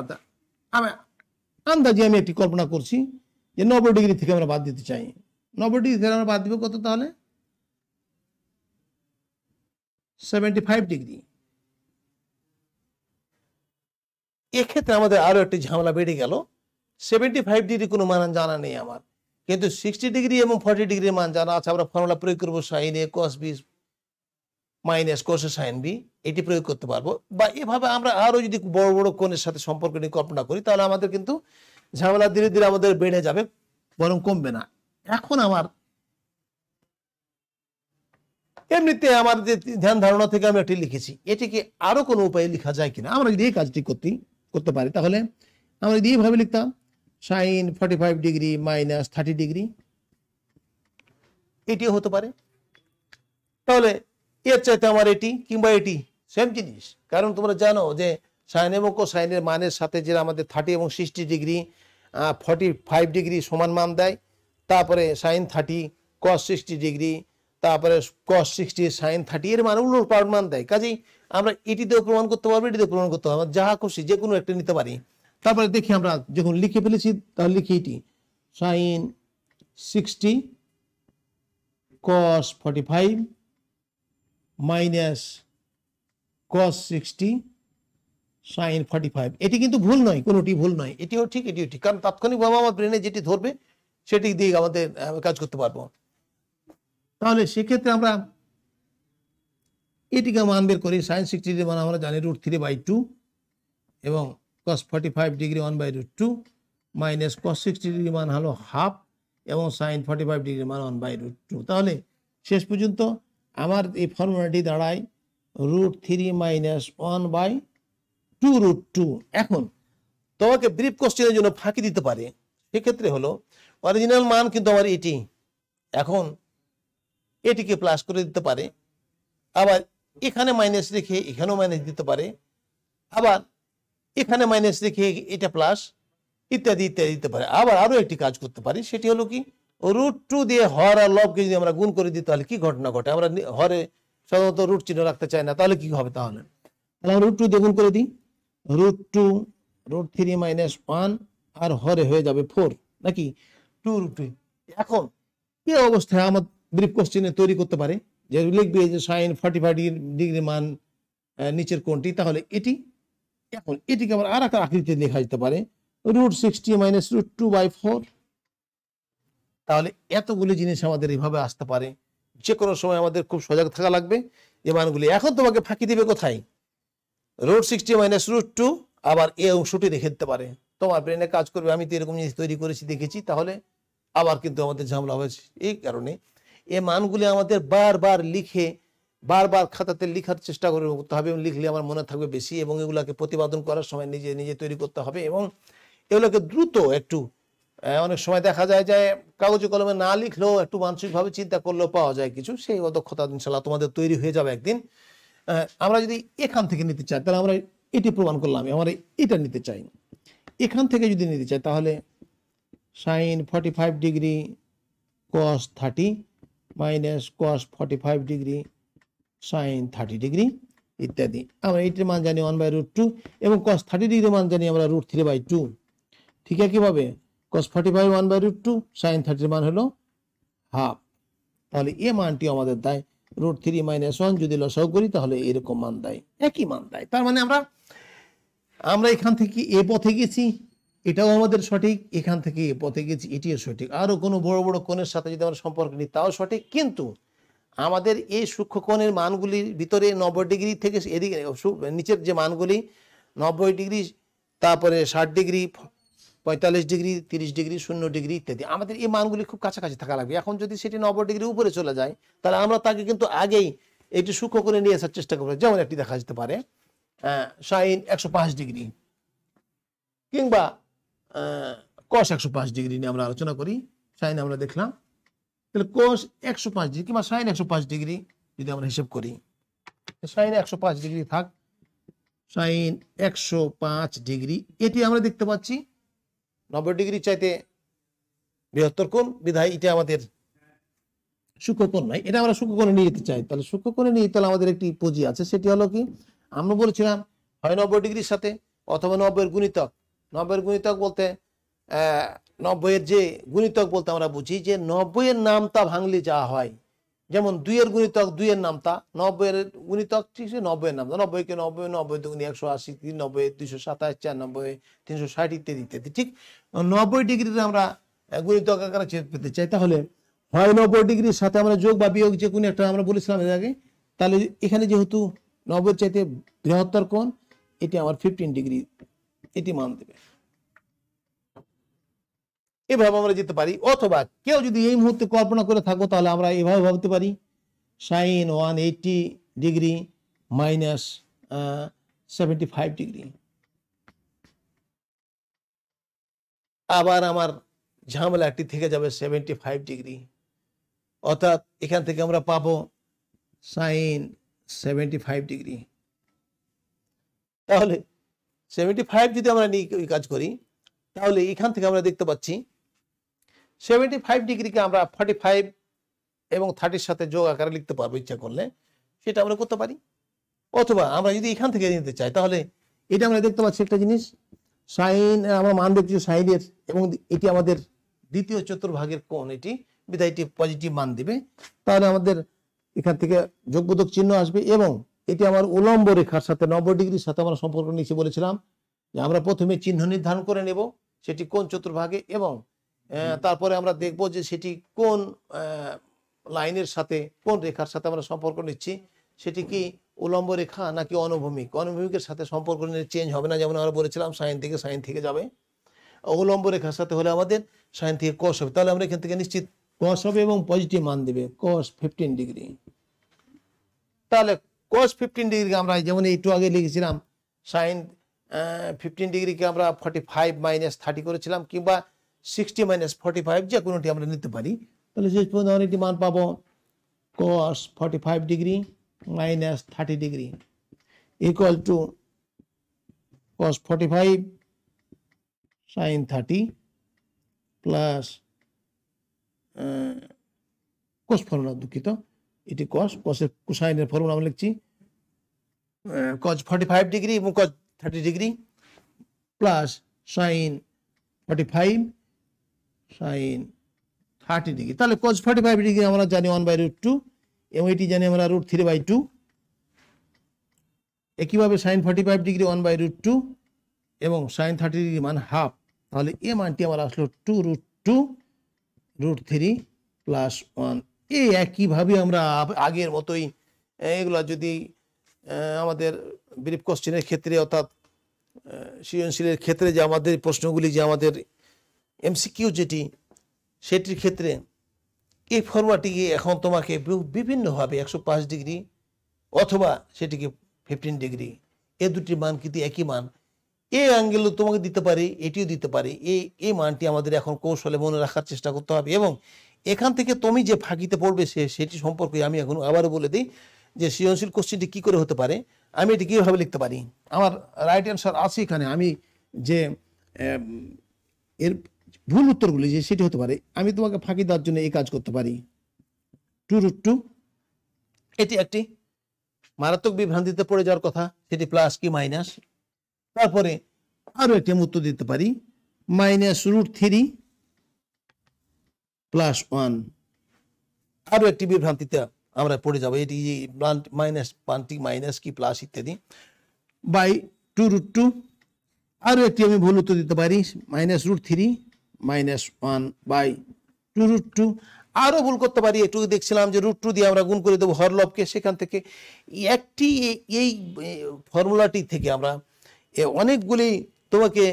আন্দাজে আমি একটি কল্পনা করছি যে 90 ডিগ্রি থেকে আমরা বাদ দিতে চাই। 90 ডিগ্রি থেকে আমরা বাদ দিব কত, তাহলে 75 ডিগ্রি। এক্ষেত্রে আমাদের আরো একটি ঝামেলা বেড়ে গেল। 75 ডিগ্রি কোনো মান জানা নেই আমার, কিন্তু 60 ডিগ্রি এবং 40 ডিগ্রির মান জানা আছে। আমরা ফর্মুলা প্রয়োগ করবো sine A cos B minus cos sine B, এটি প্রয়োগ করতে পারবো। বা এভাবে আমরা আরো যদি বড় বড় কোণের সাথে সম্পর্ক নিয়ে কল্পনা করি, তাহলে আমাদের কিন্তু ঝামেলা ধীরে ধীরে আমাদের বেড়ে যাবে, বরং কমবে না। এখন আমার এমনিতে আমার যে ধ্যান ধারণা থেকে আমি এটি লিখেছি, এটিকে আরো কোনো উপায়ে লেখা যায় কিনা, আমরা যদি এই কাজটি করতে পারি, তাহলে আমরা যদি এইভাবে লিখতাম সাইন 45 ডিগ্রি মাইনাস 30 ডিগ্রি, এটিও হতে পারে। তাহলে এর চাইতে আমার এটি কিংবা এটি সেম জিনিস, কারণ তোমরা জানো যে সাইন এবং কোসাইনের মানের সাথে যে আমাদের 30 এবং 60 ডিগ্রি 45 ডিগ্রি সমান মান দেয়, তারপরে সাইন 30 কস 60 ডিগ্রি, তারপরে কস 60 সাইন 30 এর মান উল্টো পাল্টা মান দেয়। কাজেই আমরা এটিতেও প্রমাণ করতে পারবো, এটিতেও প্রমাণ করতে পারবো, যাহা খুশি যে কোনো একটা নিতে পারি। তারপরে দেখি আমরা যখন লিখে ফেলেছি, তাহলে লিখি এটি সাইন 60 কস 45 মাইনাস কস 60 সাইন 45। এটি কিন্তু ভুল নয়, কোনোটি ভুল নয়, এটিও ঠিক এটিও ঠিক, কারণ তাৎক্ষণিকভাবে আমার ব্রেনে যেটি ধরবে সেটি দিয়ে আমাদের কাজ করতে পারবো। তাহলে সেক্ষেত্রে আমরা এটিকে মান বের করি। সাইন 60 ডিগ্রি মান আমরা জানি √3/2 এবং কস 45 ডিগ্রি 1/√2 মাইনাস কস 60 ডিগ্রি মান হলো হাফ এবং সাইন 45 ডিগ্রি মান 1/√2। তাহলে শেষ পর্যন্ত আমার এই ফর্মুলাটি দাঁড়ায় √3 মাইনাস 1/2√2। এখন তোমাকে ব্রিফ কোশ্চেনের জন্য ফাঁকি দিতে পারে, সেক্ষেত্রে হলো অরিজিনাল মান কিন্তু আমার এটি, এখন এটিকে প্লাস করে দিতে পারে, আবার এখানে মাইনাস রেখে এখানেও মাইনাস দিতে পারে, আবার এখানে মাইনাস রেখে এটা প্লাস, ইত্যাদি ইত্যাদি দিতে পারে। আবার আরো একটি কাজ করতে পারি, সেটি হলো কি √2 দিয়ে হর আর লবকে যদি আমরা গুণ করে দিই, তাহলে কি ঘটনা ঘটে, আমরা হরে সাধারণত রুট চিহ্ন রাখতে চাই না, তাহলে কি হবে, তাহলে আমরা √2 দিয়ে গুণ করে দিই, √2 √3 মাইনাস 1 আর হরে হয়ে যাবে 4, নাকি 2√2। এখন এই অবস্থায় আমার ব্রিফ কোশ্চেনে তৈরি করতে পারে যে লিখবে যে সাইন 45 ডিগ্রি মান নিচের কোণটি, তাহলে এটি, এখন এটিকে আবার আর একটা আকৃতিতে লেখা যেতে পারে √60 মাইনাস √2/4। তাহলে এতগুলি জিনিস আমাদের এইভাবে আসতে পারে। যে কোনো সময় আমাদের খুব সজাগ থাকা লাগবে এই মানগুলি। এখন তোমাকে ফাঁকি দিবে কোথায়, √60 মাইনাস √2, আবার এই অংশটি রেখে দিতে পারে, তোমার ব্রেনে কাজ করবে। আমি তো এরকম জিনিস তৈরি করেছি, দেখেছি, তাহলে আবার কিন্তু আমাদের ঝামেলা হয়েছে। এই কারণে এই মানগুলি আমাদের বারবার লিখে বারবার খাতাতে লেখার চেষ্টা করতে হবে, লিখলে আমার মনে থাকবে বেশি, এবং এগুলাকে প্রতিপাদন করার সময় নিজে নিজে তৈরি করতে হবে, এবং এগুলোকে দ্রুত একটু অনেক সময় দেখা যায় যে কাগজে কলমে না লিখলেও একটু মানসিকভাবে চিন্তা করলেও পাওয়া যায় কিছু, সেই দক্ষতা ইনশাল্লাহ তোমাদের তৈরি হয়ে যাবে একদিন। আমরা যদি এখান থেকে নিতে চাই, তাহলে আমরা এটি প্রমাণ করলাম, আমরা এটা নিতে চাই। এখান থেকে যদি নিতে চাই, তাহলে sine 45 degree cos 30 minus cos 45 degree sin 30 degree ইত্যাদি। আমরা এইটার মান জানি 1/√2 এবং cos 30 ডিগ্রির মান জানি আমরা √3/2। ঠিক একইভাবে cos 45 1/√2, sin 30 মান হলো হাফ। তাহলে এ মানটি আমাদের দেয় √3 - 1। যদি লসাগু করি তাহলে এরকম মান দেয়, একই মান দেয়। তার মানে আমরা এখান থেকে এ পথে গেছি, এটাও আমাদের সঠিক, এখান থেকে এ পথে গেছি, এটিও সঠিক। আরো কোনো বড় বড় কোণের সাথে যদি আমরা সম্পর্ক নিই তাও সঠিক, কিন্তু আমাদের এই সূক্ষ্ম কোণের মানগুলির ভিতরে 90 ডিগ্রি থেকে এদিকে নিচের যে মানগুলি 90 ডিগ্রি, তারপরে 60 ডিগ্রি, 45 ডিগ্রি, 30 ডিগ্রি, 0 ডিগ্রি ইত্যাদি, আমাদের এই মানগুলি খুব কাছাকাছি থাকা লাগবে। এখন যদি সেটি 90 ডিগ্রি উপরে চলে যায় তাহলে আমরা তাকে কিন্তু আগেই একটি সূক্ষ্ম কোণে নিয়ে আসার চেষ্টা করবো। যেমন একটি দেখা যেতে পারে sin 105 ডিগ্রি কিংবা cos 105 ডিগ্রি নিয়ে আমরা আলোচনা করি। sin আমরা দেখলাম, তাহলে cos 105 ডিগ্রি কিংবা sin 105 ডিগ্রি যদি আমরা হিসেব করি, sin 105 ডিগ্রি থাক, sin 105 ডিগ্রি এটি আমরা দেখতে পাচ্ছি 90 ডিগ্রি চাইতে বৃহত্তর কোণ, বিধায় এটা আমাদের সূক্ষ্ম কোণ নয়, এটা আমরা সূক্ষ্ম কোণে নিয়ে যেতে চাই। তাহলে সূক্ষ্ম কোণে নিয়ে তাহলে আমাদের একটি পুঁজি আছে, সেটি হলো কি, আমরা বলেছিলাম হয় 90 ডিগ্রির সাথে অথবা 90 এর গুণিতক। 90 এর গুণিতক বলতে 90 এর যে গুণিতক বলতে আমরা বুঝি যে 90 এর নামতা ভাঙলে যা হয়, যেমন 2 এর গুণিতক 2 এর নামতা, 90 এর গুণিতক ঠিক আছে 90 এর নামতা, 90 কে 90, 90 দুগুণে 180, 90, 227, 490, 360 ইত্যাদি ইত্যাদি। ঠিক 90 ডিগ্রির আমরা গুণিতক আকারে পেতে চাই, তাহলে হয় 90 ডিগ্রির সাথে আমরা যোগ বা বিয়োগ যে কোনো একটা আমরা বলেছিলাম এর আগে। তাহলে এখানে যেহেতু 90 চাইতে বৃহত্তর কোণ, এটি আমার 15 ডিগ্রি এটি মান দেবে। এভাবে আমরা যেতে পারি, অথবা কেউ যদি এই মুহূর্তে কল্পনা করে থাকবো তাহলে আমরা এভাবে ভাবতে পারি sin 180 ডিগ্রি মাইনাস 75 ডিগ্রি। আবার আমার ঝামেলাটি থেকে যাবে 75 ডিগ্রি, অর্থাৎ এখান থেকে আমরা পাবো sin 75 ডিগ্রি। তাহলে 75 যদি আমরা নিয়ে কাজ করি তাহলে এখান থেকে আমরা দেখতে পাচ্ছি 75 ডিগ্রিকে আমরা 45 এবং 30 সাথে যোগ আকারে লিখতে পারবো ইচ্ছা করলে, সেটা আমরা করতে পারি। অথবা আমরা যদি এখান থেকে নিতে চাই তাহলে এটা আমরা দেখতে পাচ্ছি একটা জিনিস, সাইন আমরা মান দেখছি সাইনের, এবং এটি আমাদের দ্বিতীয় চতুর্ভাগের কোণ, এটি বিধায় এটি পজিটিভ মান দিবে। তাহলে আমাদের এখান থেকে যোগবোধক চিহ্ন আসবে, এবং এটি আমার উলম্ব রেখার সাথে 90 ডিগ্রির সাথে আমরা সম্পর্ক নিচে বলেছিলাম যে আমরা প্রথমে চিহ্ন নির্ধারণ করে নেব সেটি কোন চতুর্ভাগে, এবং তারপরে আমরা দেখব যে সেটি কোন লাইনের সাথে কোন রেখার সাথে আমরা সম্পর্ক নিচ্ছি, সেটি কি উলম্ব রেখা নাকি অনুভূমিক। অনুভূমিকের সাথে সম্পর্ক নিয়ে চেঞ্জ হবে না, যেমন আমরা বলেছিলাম সাইন থেকে সাইন থেকে যাবে। উলম্ব রেখার সাথে হলে আমাদের সাইন থেকে কস হবে, তাহলে আমরা এখান থেকে নিশ্চিত কস হবে এবং পজিটিভ মান দেবে cos 15 ডিগ্রি। তাহলে cos 15 ডিগ্রিকে আমরা যেমন একটু আগে লিখেছিলাম সাইন 15 ডিগ্রিকে আমরা 45 - 30 করেছিলাম, কিংবা 60 - 45 যে কোনোটি আমরা নিতে পারি। তাহলে শেষ পর্যন্ত আমরা একটি মান পাবো cos 45 degree minus 30 degree equal to cos 45 sin 30 plus cos formula, দুঃখিত এটি cosের কোসাইনের ফর্মুলা আমরা লিখছি cos 45 ডিগ্রি এবং cos 30 degree plus sin 45 sin 30 degree. তাহলে cos 45 ডিগ্রি আমরা জানি 1/√2 এবং এটি জানি আমরা √3/2। একইভাবে sin 45 ডিগ্রি 1/√2 এবং sin 30 ডিগ্রি মান হাফ। তাহলে এ মানটি আমার আসলো 2√2 √3 প্লাস 1। এই একইভাবে আমরা আগের মতোই এগুলো যদি আমাদের ব্রিফ কোশ্চেনের ক্ষেত্রে অর্থাৎ সৃজনশীলের ক্ষেত্রে যে আমাদের প্রশ্নগুলি যে আমাদের এমসিকিউ যেটি, সেটির ক্ষেত্রে এই ফর্মুলাটিকে এখন তোমাকে বিভিন্নভাবে 105 ডিগ্রি অথবা সেটিকে 15 ডিগ্রি, এ দুটি মান কিন্তু একই মান, এই অ্যাঙ্গেলও তোমাকে দিতে পারে, এটিও দিতে পারে। এই মানটি আমাদের এখন কৌশলে মনে রাখার চেষ্টা করতে হবে, এবং এখান থেকে তুমি যে ফাঁকিতে পড়বে সেটি সম্পর্কে আমি এখন আবারও বলে দিই যে সৃজনশীল কোশ্চেনটি কী করে হতে পারে, আমি এটি কীভাবে লিখতে পারি। আমার রাইট অ্যান্সার আছে এখানে, আমি যে এর ভুল উত্তরগুলি যে সেটি হতে পারে, আমি তোমাকে ফাঁকি দেওয়ার জন্য এই কাজ করতে পারি, 2√2, এটি একটি মারাত্মক বিভ্রান্তিতে পড়ে যাওয়ার কথা, সেটি প্লাস কি মাইনাস। তারপরে আরো একটি আমি উত্তর দিতে পারি, -√3 + 1, আরো একটি বিভ্রান্তিতে আমরা পড়ে যাবো, এটি মাইনাস পান্টি মাইনাস কি প্লাস ইত্যাদি, বাই 2√2, আরো একটি আমি ভুল উত্তর দিতে পারি, -√3 - 1 বাই 2√2, আরো ভুল করতে পারি, একটু দেখছিলাম যে √2 দিয়ে আমরা গুণ করে দেবো হরলবকে, সেখান থেকে একটি এই ফর্মুলাটি থেকে আমরা অনেকগুলি তোমাকে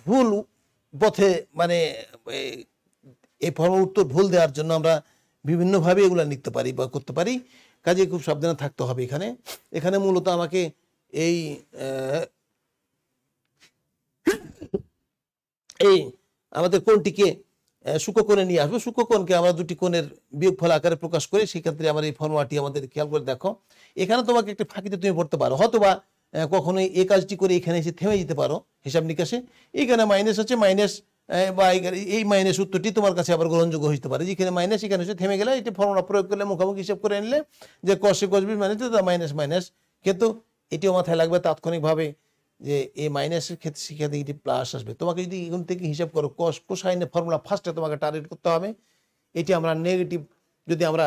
ভুল পথে মানে এই ফর্মুলা উত্তর ভুল দেওয়ার জন্য আমরা বিভিন্নভাবে এগুলো লিখতে পারি বা করতে পারি, কাজে খুব সাবধানে থাকতে হবে। এখানে মূলত আমাকে এই আমাদের কোণটিকে সূক্ষ্মকোণে নিয়ে আসবো, সূক্ষ্মকোণকে আমরা দুটি কোণের বিয়োগফল আকারে প্রকাশ করে, সেক্ষেত্রে আমার এই ফর্মুলাটি আমাদের খেয়াল করে দেখো, এখানে তোমাকে একটা ফাঁকিতে তুমি পড়তে পারো, হয়তোবা কখনোই এই কাজটি করে এখানে এসে থেমে যেতে পারো হিসাব নিকাশে, এখানে মাইনাস আছে, মাইনাস বা এই মাইনাস উত্তরটি তোমার কাছে আবার গ্রহণযোগ্য হতে পারে, যেখানে মাইনাস এখানে এসে থেমে গেলে এটি ফর্মুলা প্রয়োগ করলে মুখোমুখি হিসাব করে নিলে যে কষে কষবি মাইনাস মাইনাস, কিন্তু এটিও মাথায় লাগবে তাৎক্ষণিকভাবে যে এই মাইনাসের ক্ষেত্রে সেখানে এটি প্লাস আসবে। তোমাকে যদি এখান থেকে হিসাব করো কোসাইনের ফর্মুলা ফার্স্টে তোমাকে টার্গেট করতে হবে, এটি আমরা নেগেটিভ যদি আমরা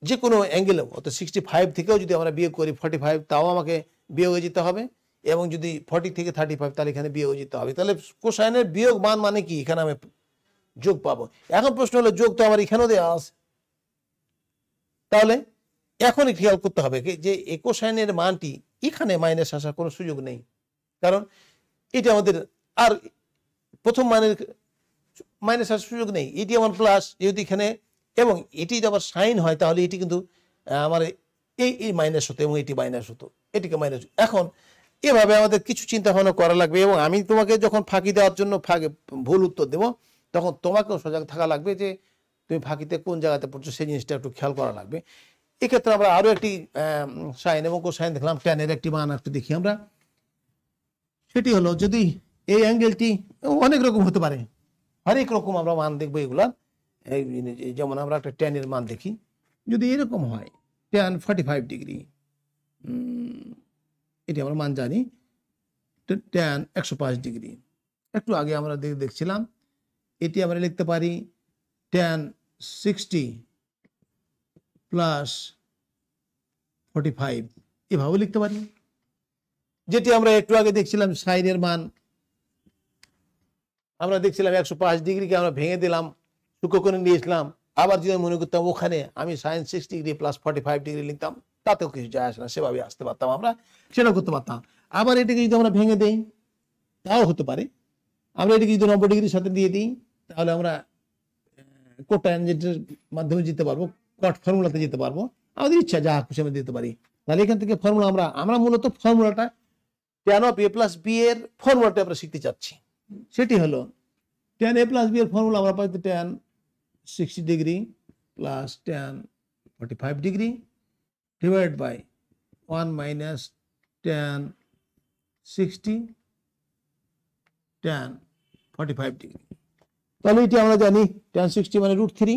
যে কোনো অ্যাঙ্গেলে অর্থাৎ 65 থেকেও যদি আমরা বিয়োগ করি 45, তাও আমাকে বিয়োগে যেতে হবে, এবং যদি 40 থেকে 35 তাহলে এখানে বিয়োগে যেতে হবে। তাহলে কোসাইনের বিয়োগ মান মানে কি, এখানে আমি যোগ পাবো। এখন প্রশ্ন হলো যোগ তো আমার এখানেও দেওয়া আছে, তাহলে এখনই খেয়াল করতে হবে যে এই কোসাইনের মানটি এখানে মাইনাস আসার কোনো সুযোগ নেই, কারণ এটা আমাদের আর প্রথম মানের মাইনাস আসার সুযোগ নেই, এটি আমার প্লাস, যেহেতু এখানে এবং এটি যদি আবার সাইন হয় তাহলে এটি কিন্তু আমার এই মাইনাস হতো এবং এটি মাইনাস হতো, এটিকে মাইনাস। এখন এভাবে আমাদের কিছু চিন্তা ভাবনা করা লাগবে, এবং আমি তোমাকে যখন ফাঁকি দেওয়ার জন্য ভুল উত্তর দেবো তখন তোমাকেও সজাগ থাকা লাগবে যে তুমি ফাঁকিতে কোন জায়গাতে পড়ছো, সেই জিনিসটা একটু খেয়াল করা লাগবে। এক্ষেত্রে আমরা আরো একটি সাইন এবং কোসাইন দেখলাম, ট্যানের একটি মান একটু দেখি আমরা, সেটি হলো যদি এই অ্যাঙ্গেলটি অনেক রকম হতে পারে, হরেক রকম আমরা মান দেখবো এগুলা, যেমন আমরা একটা ট্যানের মান দেখি, যদি এরকম হয় ট্যান 45 ডিগ্রি, এটি আমরা মান জানি, ট্যান 105 ডিগ্রি, একটু আগে আমরা দেখছিলাম, এটি আমরা লিখতে পারি ট্যান 60 + 45, এভাবে লিখতে পারি। যেটি আমরা একটু আগে দেখছিলাম সাইনের মান, আমরা দেখছিলাম 105 ডিগ্রিকে আমরা ভেঙে দিলাম, সূক্ষ্মকোণে নিয়েছিলাম, আবার যদি মনে করতাম ওখানে আমি সাইন 6 ডিগ্রি + 45 ডিগ্রি লিখতাম, তাতেও কিছু যায় আসে না, সেভাবে আসতে পারতাম, আমরা সেটা করতে পারতাম। আবার এটাকে যদি আমরা ভেঙে দেই তাও হতে পারে, আমরা এটাকে যদি 90 ডিগ্রির সাথে দিয়ে দিই তাহলে আমরা কোট্যানজেন্টের মাধ্যমে যেতে পারবো, কট ফর্মুলাতে যেতে পারবো, আমাদের ইচ্ছা যা খুশি আমরা দিতে পারি। তাহলে এখান থেকে ফর্মুলা আমরা মূলত ফর্মুলাটা tan of a + b এর ফর্মুলাটা আমরা শিখতে চাচ্ছি, সেটি হলো tan a + b এর ফর্মুলা আমরা পাই tan 60 degree + tan 45 degree divide by 1 - tan 60 tan 45 degree. তাহলে এটি আমরা জানি tan 60 মানে √3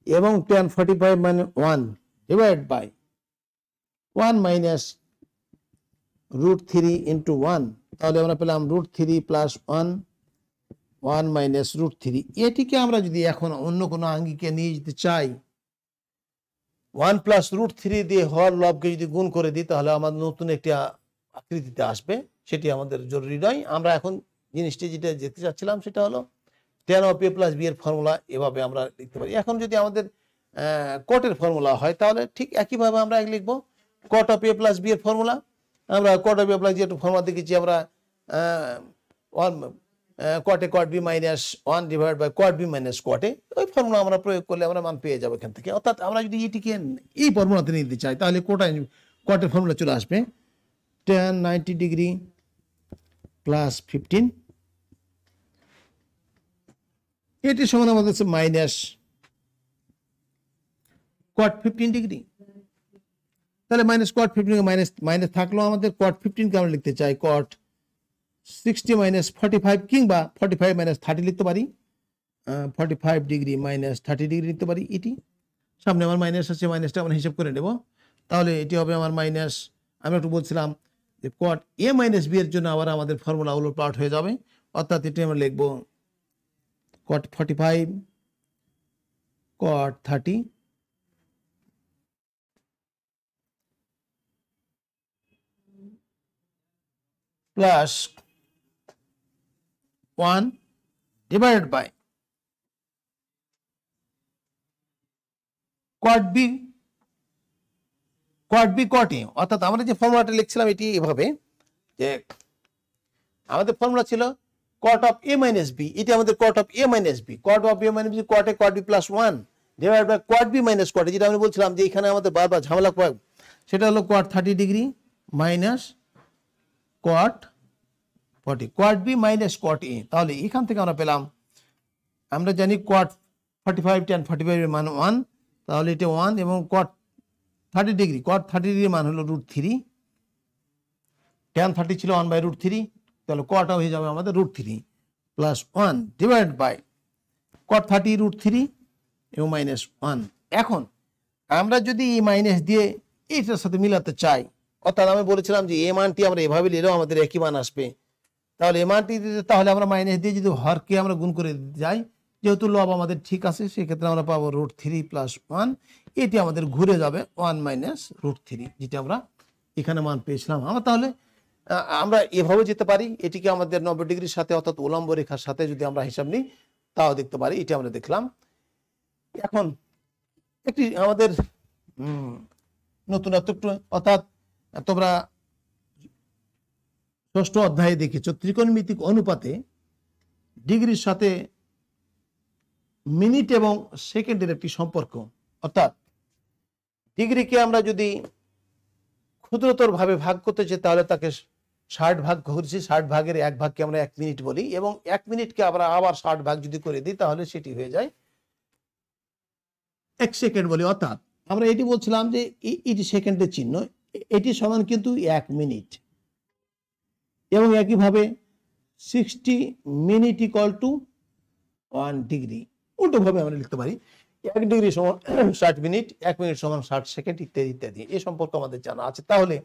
এবং tan 45 মানে 1 ডিভাইড বাই 1 - √3 × 1, তাহলে আমরা পেলাম √3 + 1 - √3। এটিকে আমরা যদি এখন অন্য কোনো আঙ্গিকে নিয়ে যেতে চাই, 1 + √3 দিয়ে হর লবকে যদি গুণ করে দিই তাহলে আমাদের নতুন একটি আকৃতিতে আসবে, সেটি আমাদের জরুরি নয়। আমরা এখন জিনিসটি যেটা যেতে চাচ্ছিলাম সেটা হলো tan of a + b এর ফর্মুলা, এভাবে আমরা লিখতে পারি। এখন যদি আমাদের কটের ফর্মুলা হয় তাহলে ঠিক একইভাবে আমরা লিখবো cot of a + b এর ফর্মুলা। আমরা cot of a + b এর ফর্মুলা দেখেছি আমরা cot a cot b - 1 divide by cot b - cot a, ওই ফর্মুলা আমরা প্রয়োগ করলে আমরা মান পেয়ে যাবো এখান থেকে। অর্থাৎ আমরা যদি এটিকে এই ফর্মুলাতে নিতে চাই তাহলে কটের ফর্মুলা চলে আসবে tan 90 ডিগ্রি + 15, এটি সমান আমাদের মাইনাস cot 15 ডিগ্রি। তাহলে -cot 15 মাইনাস থাকলো, আমাদের cot 15 কে আমরা লিখতে চাই cot 60 মাইনাস 45 কিংবা 45 মাইনাস 30 লিখতে পারি। 45 ডিগ্রি মাইনাস 30 ডিগ্রি লিখতে পারি। এটি সামনে আমার মাইনাস আছে, মাইনাসটা আমরা হিসাব করে নেব। তাহলে এটি হবে আমার মাইনাস, আমি একটু বলছিলাম যে কট এ মাইনাস বি এর জন্য আবার আমাদের ফর্মুলা উলট পাল্ট হয়ে যাবে। অর্থাৎ এটি আমরা লিখব cot 45 cot 30 plus 1 divided by cot B cot A. অর্থাৎ আমরা যে ফর্মুলাটা লিখছিলাম এটি এভাবে যে আমাদের ফর্মুলা ছিল cot of A minus B, এটি আমাদের cot of A minus B, cot of A minus B cot A cot B plus 1 divide by cot B minus cot A, যেটা আমি বলছিলাম যে এখানে আমাদের বারবার ঝামেলা কয়, সেটা হলো cot 30 degree minus cot 40 cot B minus cot A. তাহলে এখান থেকে আমরা পেলাম, আমরা জানি কট 45 tan 45 এর মান 1, তাহলে এটা 1 এবং কট 30 ডিগ্রি মান হলো √3, tan 30 ছিল 1/√3, তাহলে কটটা হয়ে যাবে আমাদের √3 প্লাস 1 ডিভাইড বাই কট 30 √3 এবং মাইনাস 1। এখন আমরা যদি এই মাইনাস দিয়ে এইটার সাথে মিলাতে চাই, অর্থাৎ আমি বলেছিলাম যে এ মানটি আমরা এভাবে নিলেও আমাদের একই মান আসবে, তাহলে এ মানটি দিতে তাহলে আমরা মাইনাস দিয়ে যদি হরকে আমরা গুণ করে যাই, যেহেতু লব আমাদের ঠিক আছে সেক্ষেত্রে আমরা পাবো √3 প্লাস 1, এটি আমাদের ঘুরে যাবে 1 মাইনাস √3, যেটা আমরা এখানে মান পেয়েছিলাম। আমরা তাহলে আমরা এভাবে যেতে পারি, এটিকে আমাদের 90 ডিগ্রির সাথে অর্থাৎ উলম্ব রেখার সাথে যদি আমরা হিসাব নিই তাও দেখতে পারি, এটি আমরা দেখলাম। এখন একটি আমাদের নতুন একটু, অর্থাৎ তোমরা ষষ্ঠ অধ্যায়ে দেখেছ ত্রিকোণমিতিক অনুপাতে ডিগ্রির সাথে মিনিট এবং সেকেন্ডের একটি সম্পর্ক। অর্থাৎ ডিগ্রিকে আমরা যদি ক্ষুদ্রতর ভাবে ভাগ করতে চাই তাহলে তাকে 60 ভাগ করেছি, 60 ভাগের 1 ভাগকে আমরা 1 মিনিট বলি, এবং 1 মিনিটকে আমরা আবার 60 ভাগ যদি করে দিই তাহলে সেটি হয়ে যায় 1 সেকেন্ড বলি। অর্থাৎ আমরা এটি বলছিলাম যে এটি সেকেন্ডের চিহ্ন, এটি সমান কিন্তু 1 মিনিট, এবং একইভাবে 60 মিনিট ইকুয়াল টু 1 ডিগ্রি। উল্টোভাবে আমরা লিখতে পারি 1 ডিগ্রি সমান 60 মিনিট, 1 মিনিট সমান 60 সেকেন্ড, ইত্যাদি ইত্যাদি। এই সম্পর্ক আমাদের জানা আছে। তাহলে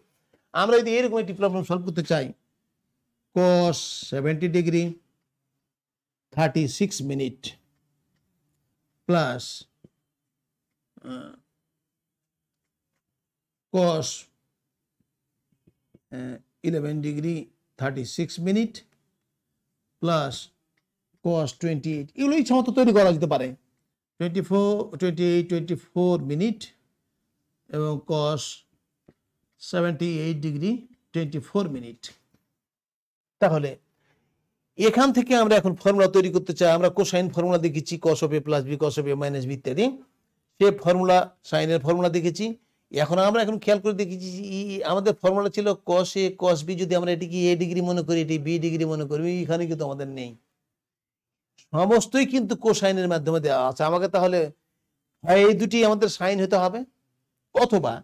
আমরা যদি এরকম একটি প্রবলেম সলভ করতে চাই, cos 70 degree 36 minute plus cos 11 degree 36 minute plus cos 28, এগুলো ইচ্ছা মতো তৈরি করা যেতে পারে, 24 মিনিট এবং cos 78 ডিগ্রি 24 মিনিট। তাহলে এখান থেকে আমরা এখন ফর্মুলা তৈরি করতে চাই। আমরা কোসাইন ফর্মুলা দেখেছি, cos of a plus B cos of a minus B ইত্যাদি, সে ফর্মুলা সাইনের ফর্মুলা দেখেছি। এখন আমরা খেয়াল করে দেখেছি আমাদের ফর্মুলা ছিল cos a cos b, যদি আমরা এটিকে a ডিগ্রি মনে করি, এটি b ডিগ্রি মনে করি, এখানে কিন্তু আমাদের নেই, সমস্তই কিন্তু কোসাইনের মাধ্যমে দেওয়া আছে। আমাকে তাহলে এই দুটি আমাদের সাইন হতে হবে, অথবা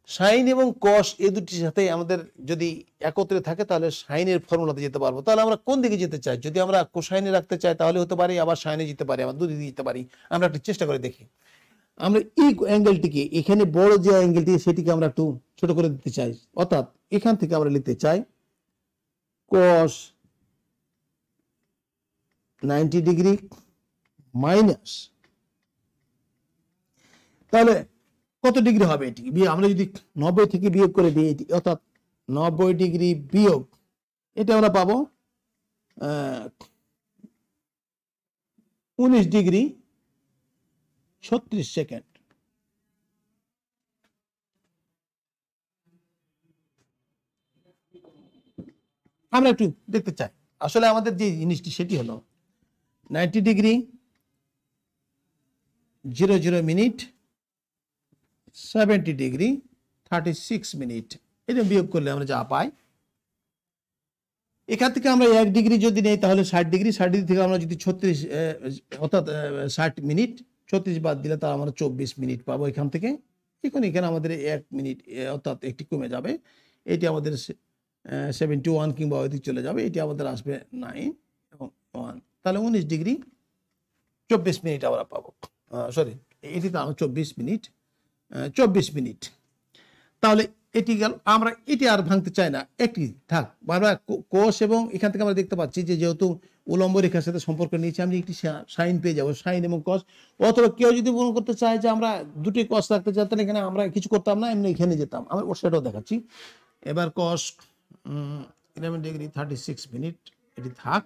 সাইন এবং কস এই দুটির সাথে আমাদের যদি একত্রে থাকে তাহলে সাইনের ফর্মুলাতে যেতে পারবো। তাহলে আমরা কোন দিকে যেতে চাই? যদি আমরা কোসাইনে রাখতে চাই তাহলে হতে পারি, আবার সাইনে যেতে পারি, আবার দুদিকে যেতে পারি। আমরা একটু চেষ্টা করে দেখি। আমরা এই অ্যাঙ্গেলটিকে, এখানে বড় যে অ্যাঙ্গেলটি সেটিকে আমরা একটু ছোট করে দিতে চাই। অর্থাৎ এখান থেকে আমরা লিখতে চাই cos 90 ডিগ্রি মাইনাস, তাহলে কত ডিগ্রি হবে এটি? আমরা যদি 90 থেকে বিয়োগ করে দিই, অর্থাৎ 90 ডিগ্রি বিয়োগ, এটা আমরা পাবো 19 ডিগ্রি 36 সেকেন্ড। আমরা একটু দেখতে চাই আসলে আমাদের যে জিনিসটি সেটি হলো 90 ডিগ্রি 00 মিনিট 70 ডিগ্রি 36 মিনিট, এটা বিয়োগ করলে আমরা যা পাই, এখান থেকে আমরা 1 ডিগ্রি যদি নেই তাহলে 60 ডিগ্রি, 60 ডিগ্রি থেকে আমরা যদি 36 অর্থাৎ 60 মিনিট 36 বাদ দিলে তার আমরা 24 মিনিট পাবো এখান থেকে। এখানে আমাদের 1 মিনিট অর্থাৎ একটি কমে যাবে, এটি আমাদের 71 কিংবা ওইদিক চলে যাবে, এটি আমাদের আসবে 9 এবং 1, তাহলে 19 ডিগ্রি 24 মিনিট আমরা পাবো। সরি, এটি তো 24 মিনিট, 24 মিনিট। তাহলে এটি গেল, আমরা এটি আর ভাঙতে চাই না, একটি থাক। বারবার কোষ এবং এখান থেকে আমরা দেখতে পাচ্ছি যে যেহেতু উলম্ব রেখার সাথে সম্পর্ক নিয়েছি, আমি একটি সাইন পেয়ে যাবো, সাইন এবং কস। অথবা কেউ যদি মনে করতে চায় যে আমরা দুটি কস রাখতে চাই, তাহলে এখানে আমরা কিছু করতাম না, এমনি এখানে যেতাম। আমি ওর সেটাও দেখাচ্ছি। এবার কস 11 ডিগ্রি 36 মিনিট, এটি থাক।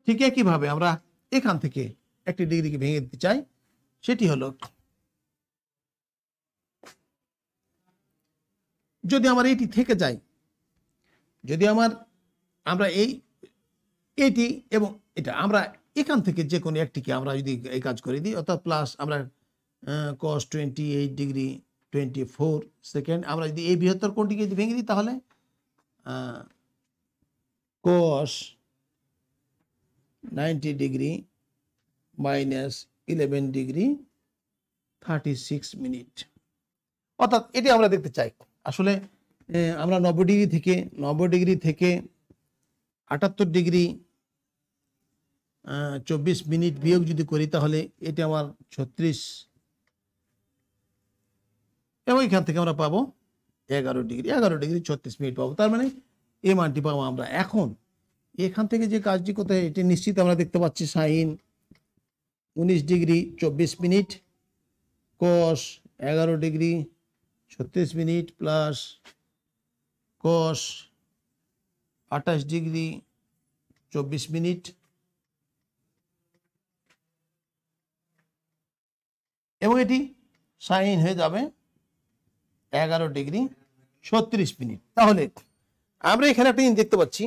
ঠিক একইভাবে আমরা এখান থেকে একটি ডিগ্রিকে ভেঙে দিতে চাই, সেটি হলো যদি আমার এটি থেকে যায়, যদি আমরা এটি এবং এটা আমরা এখান থেকে যে কোনো একটিকে আমরা যদি এই কাজ করে দিই, অর্থাৎ প্লাস আমরা cos 28 ডিগ্রি 24 সেকেন্ড, আমরা যদি এই বৃহত্তর কোণটিকে যদি ভেঙে দিই, তাহলে cos 90 degree minus 11 degree 36 minute. অর্থাৎ এটি আমরা দেখতে চাই। আসলে আমরা 90 ডিগ্রি থেকে 78 ডিগ্রি 24 মিনিট বিয়োগ যদি করি, তাহলে এটা আমার 36, এবং এখান থেকে আমরা পাবো 11 ডিগ্রি 36 মিনিট পাবো। তার মানে এই মানটি পাবো আমরা। এখন এখান থেকে যে কাজটি কোথায়, এটি নিশ্চিত আমরা দেখতে পাচ্ছি sine 19 degree 24 minute cos 11 degree 36 minute plus cos 28 degree 24 minute, এবং এটি সাইন হয়ে যাবে 11 ডিগ্রি 36 মিনিট। তাহলে আমরা এখানে একটা জিনিস দেখতে পাচ্ছি,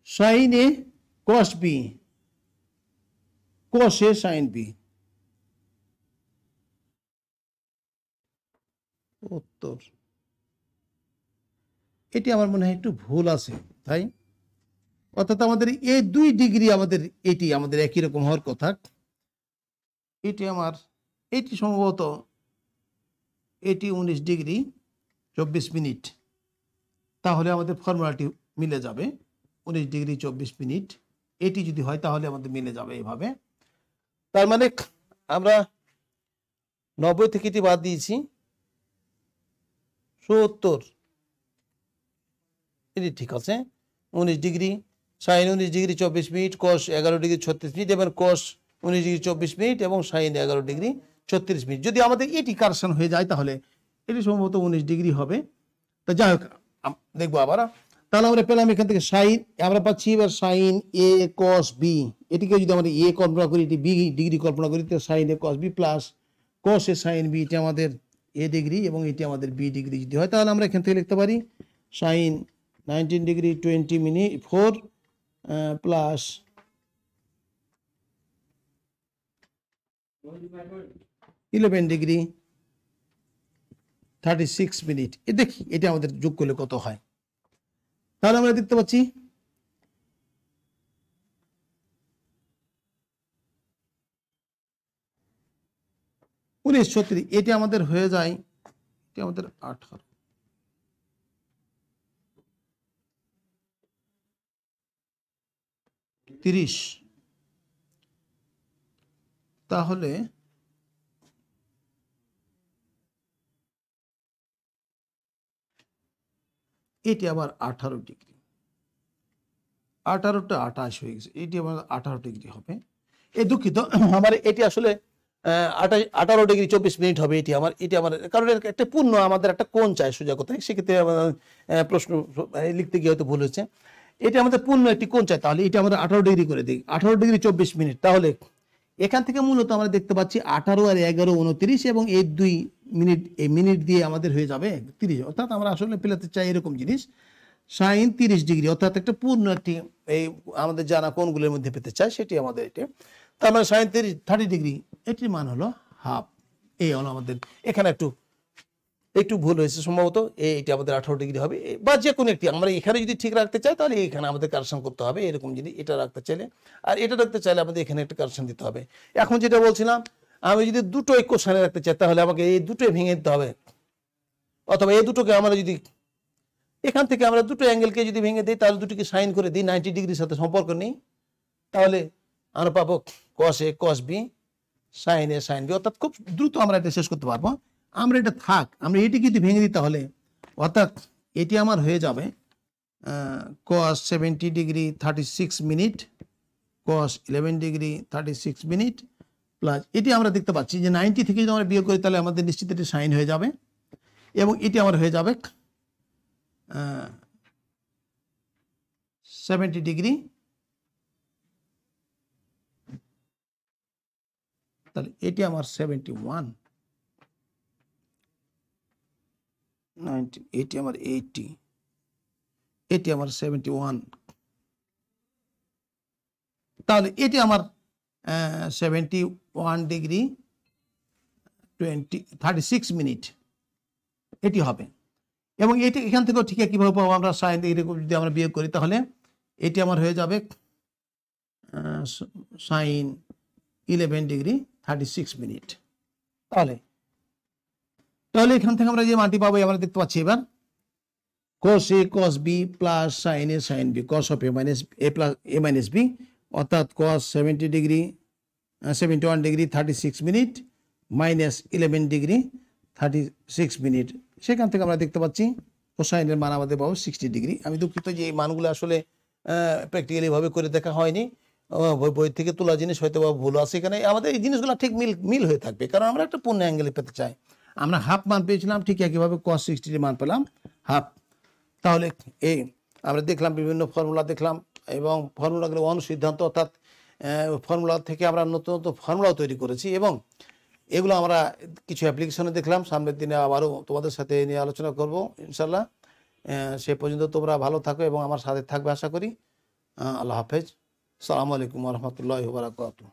সাইন এ cos বি, cos এ সাইন বি। উত্তর এটি আমার মনে হয় একটু ভুল আছে, তাই অর্থাৎ আমাদের এই 2 ডিগ্রি এটি আমাদের একই রকম হওয়ার কথা। এটি সম্ভবত এটি 19 ডিগ্রি 24 মিনিট, তাহলে আমাদের ফর্মুলাটি মিলে যাবে। 19 ডিগ্রি 24 মিনিট এটি যদি হয়, তাহলে আমাদের মিলে যাবে এইভাবে। তার মানে আমরা 90 থেকে এটি বাদ দিয়েছি, 70, এটি ঠিক আছে। 19 degree sine 19 degree 24 minute cos 11 degree 36 minute, এবং cos 19 ডিগ্রি 24 মিনিট এবং সাইন 11 ডিগ্রি 36 মিনিট। যদি আমাদের এটি কারেকশন হয়ে যায়, তাহলে এটি সম্ভবত 19 ডিগ্রি হবে। তো যাই হোক, দেখবো আবার। তাহলে আমরা পেলাম এখান থেকে সাইন, আমরা পাচ্ছি এবার সাইন এ cos বি। এটিকে যদি আমরা এ কল্পনা করি, এটি বি ডিগ্রি কল্পনা করি, তো সাইন এ cos বি প্লাস cos এ সাইন বি, এটি আমাদের এ ডিগ্রি এবং এটি আমাদের বি ডিগ্রি যদি হয়, তাহলে আমরা এখান থেকে লিখতে পারি sine 19 degree 20 minute 4 plus 11 degree 36 minute. দেখি এটা আমাদের যোগ করলে কত হয়। তাহলে আমরা দেখতে পাচ্ছি এটি আমাদের হয়ে যায়, এটি আমাদের 18, তাহলে এটি আবার 18 ডিগ্রি, 18টা 28 হয়ে গেছে, এটি আবার 18 ডিগ্রি হবে। দুঃখিত, আমার এটি আসলে 18 ডিগ্রি 24 মিনিট হবে। এটি আমার কারণ একটা পূর্ণ আমাদের একটা কোণ চাই সোজা কথায়, সেক্ষেত্রে প্রশ্ন লিখতে গিয়ে হয়তো ভুল হয়েছে। এটি আমাদের পূর্ণ একটি কোণ চাই, তাহলে এটা আমরা 18 ডিগ্রি করে দিই, 18 ডিগ্রি 24 মিনিট। তাহলে এখান থেকে মূলত আমরা দেখতে পাচ্ছি 18 আর 11 29, এবং এই 2 মিনিট, এই মিনিট দিয়ে আমাদের হয়ে যাবে 30। অর্থাৎ আমরা আসলে পেলাতে চাই এরকম জিনিস, সাইন 30 ডিগ্রি, অর্থাৎ একটা পূর্ণ একটি এই আমাদের জানা কোণগুলোর মধ্যে পেতে চাই, সেটি আমাদের এটা। তার মানে সাইন 30 ডিগ্রি, এটির মান হলো হাফ। এই হলো আমাদের, এখানে একটু একটু ভুল হয়েছে সম্ভবত, এইটা আমাদের 18 ডিগ্রি হবে, বা যে কোনো একটি আমরা এখানে যদি ঠিক রাখতে চাই তাহলে এখানে আমাদের কারেকশন করতে হবে, এরকম যদি এটা রাখতে চাইলে, আর এটা রাখতে চাইলে আমাদের এখানে একটা কারেকশন দিতে হবে। এখন যেটা বলছিলাম, আমি যদি দুটোই কোসাইনে রাখতে চাই তাহলে আমাকে এই দুটোই ভেঙে দিতে হবে, অথবা এই দুটোকে আমরা যদি এখান থেকে আমরা দুটো অ্যাঙ্গেলকে যদি ভেঙে দিই তাহলে দুটোকে সাইন করে দিই, 90 ডিগ্রির সাথে সম্পর্ক নেই, তাহলে আমরা পাবো কস A cos B sine A sine B, অর্থাৎ খুব দ্রুত আমরা এটা শেষ করতে পারবো। আমরা এটা থাক, আমরা এটিকে যদি ভেঙে দিই তাহলে অর্থাৎ এটি আমার হয়ে যাবে কস 70 ডিগ্রি 36 মিনিট কস 11 ডিগ্রি 36 মিনিট প্লাস এটি আমরা দেখতে পাচ্ছি যে 90 থেকে যদি আমরা বিয়োগ করি তাহলে আমাদের নিশ্চিত এটি সাইন হয়ে যাবে, এবং এটি আমার হয়ে যাবে 70 ডিগ্রি, তাহলে এটি আমার 71, 90, এটি আমার 80, এটি আমার 71, তাহলে এটি আমার 71 ডিগ্রি 36 মিনিট এটি হবে। এবং এটি এখান থেকেও ঠিক কীভাবে পাবো আমরা, সাইন এরকম যদি আমরা বিয়োগ করি তাহলে এটি আমার হয়ে যাবে সাইন 11 ডিগ্রি 36 মিনিট। তাহলে এখান থেকে আমরা যে মানটি পাবো আমরা দেখতে পাচ্ছি এবার cos a cos b plus sine A sine B cos of a plus a minus B, অর্থাৎ cos 71 degree 36 minute minus 11 degree 36 minute. সেখান থেকে আমরা দেখতে পাচ্ছি কোসাইনের মান আমাদের পাবো 60 ডিগ্রি। আমি দুঃখিত যে এই মানগুলো আসলে প্র্যাকটিক্যালি ভাবে করে দেখা হয়নি, বই থেকে তোলা জিনিস হয়তো বা ভুল আছে, এখানে আমাদের এই জিনিসগুলো ঠিক মিল হয়ে থাকবে, কারণ আমরা একটা পূর্ণ অ্যাঙ্গেলে পেতে চাই। আমরা হাফ মান পেয়েছিলাম, ঠিক একইভাবে cos 60 মান পেলাম হাফ। তাহলে এই আমরা দেখলাম বিভিন্ন ফর্মুলা দেখলাম, এবং ফর্মুলাগুলো অনুসিদ্ধান্ত, অর্থাৎ ফর্মুলা থেকে আমরা নতুন নতুন ফর্মুলাও তৈরি করেছি, এবং এগুলো আমরা কিছু অ্যাপ্লিকেশনে দেখলাম। সামনের দিনে আবারও তোমাদের সাথে নিয়ে আলোচনা করব ইনশাল্লাহ। সে পর্যন্ত তোমরা ভালো থাকো এবং আমার সাথে থাকবে আশা করি। আল্লাহ হাফেজ। আসসালামু আলাইকুম ওয়া রাহমাতুল্লাহি ওয়া বারাকাতুহু।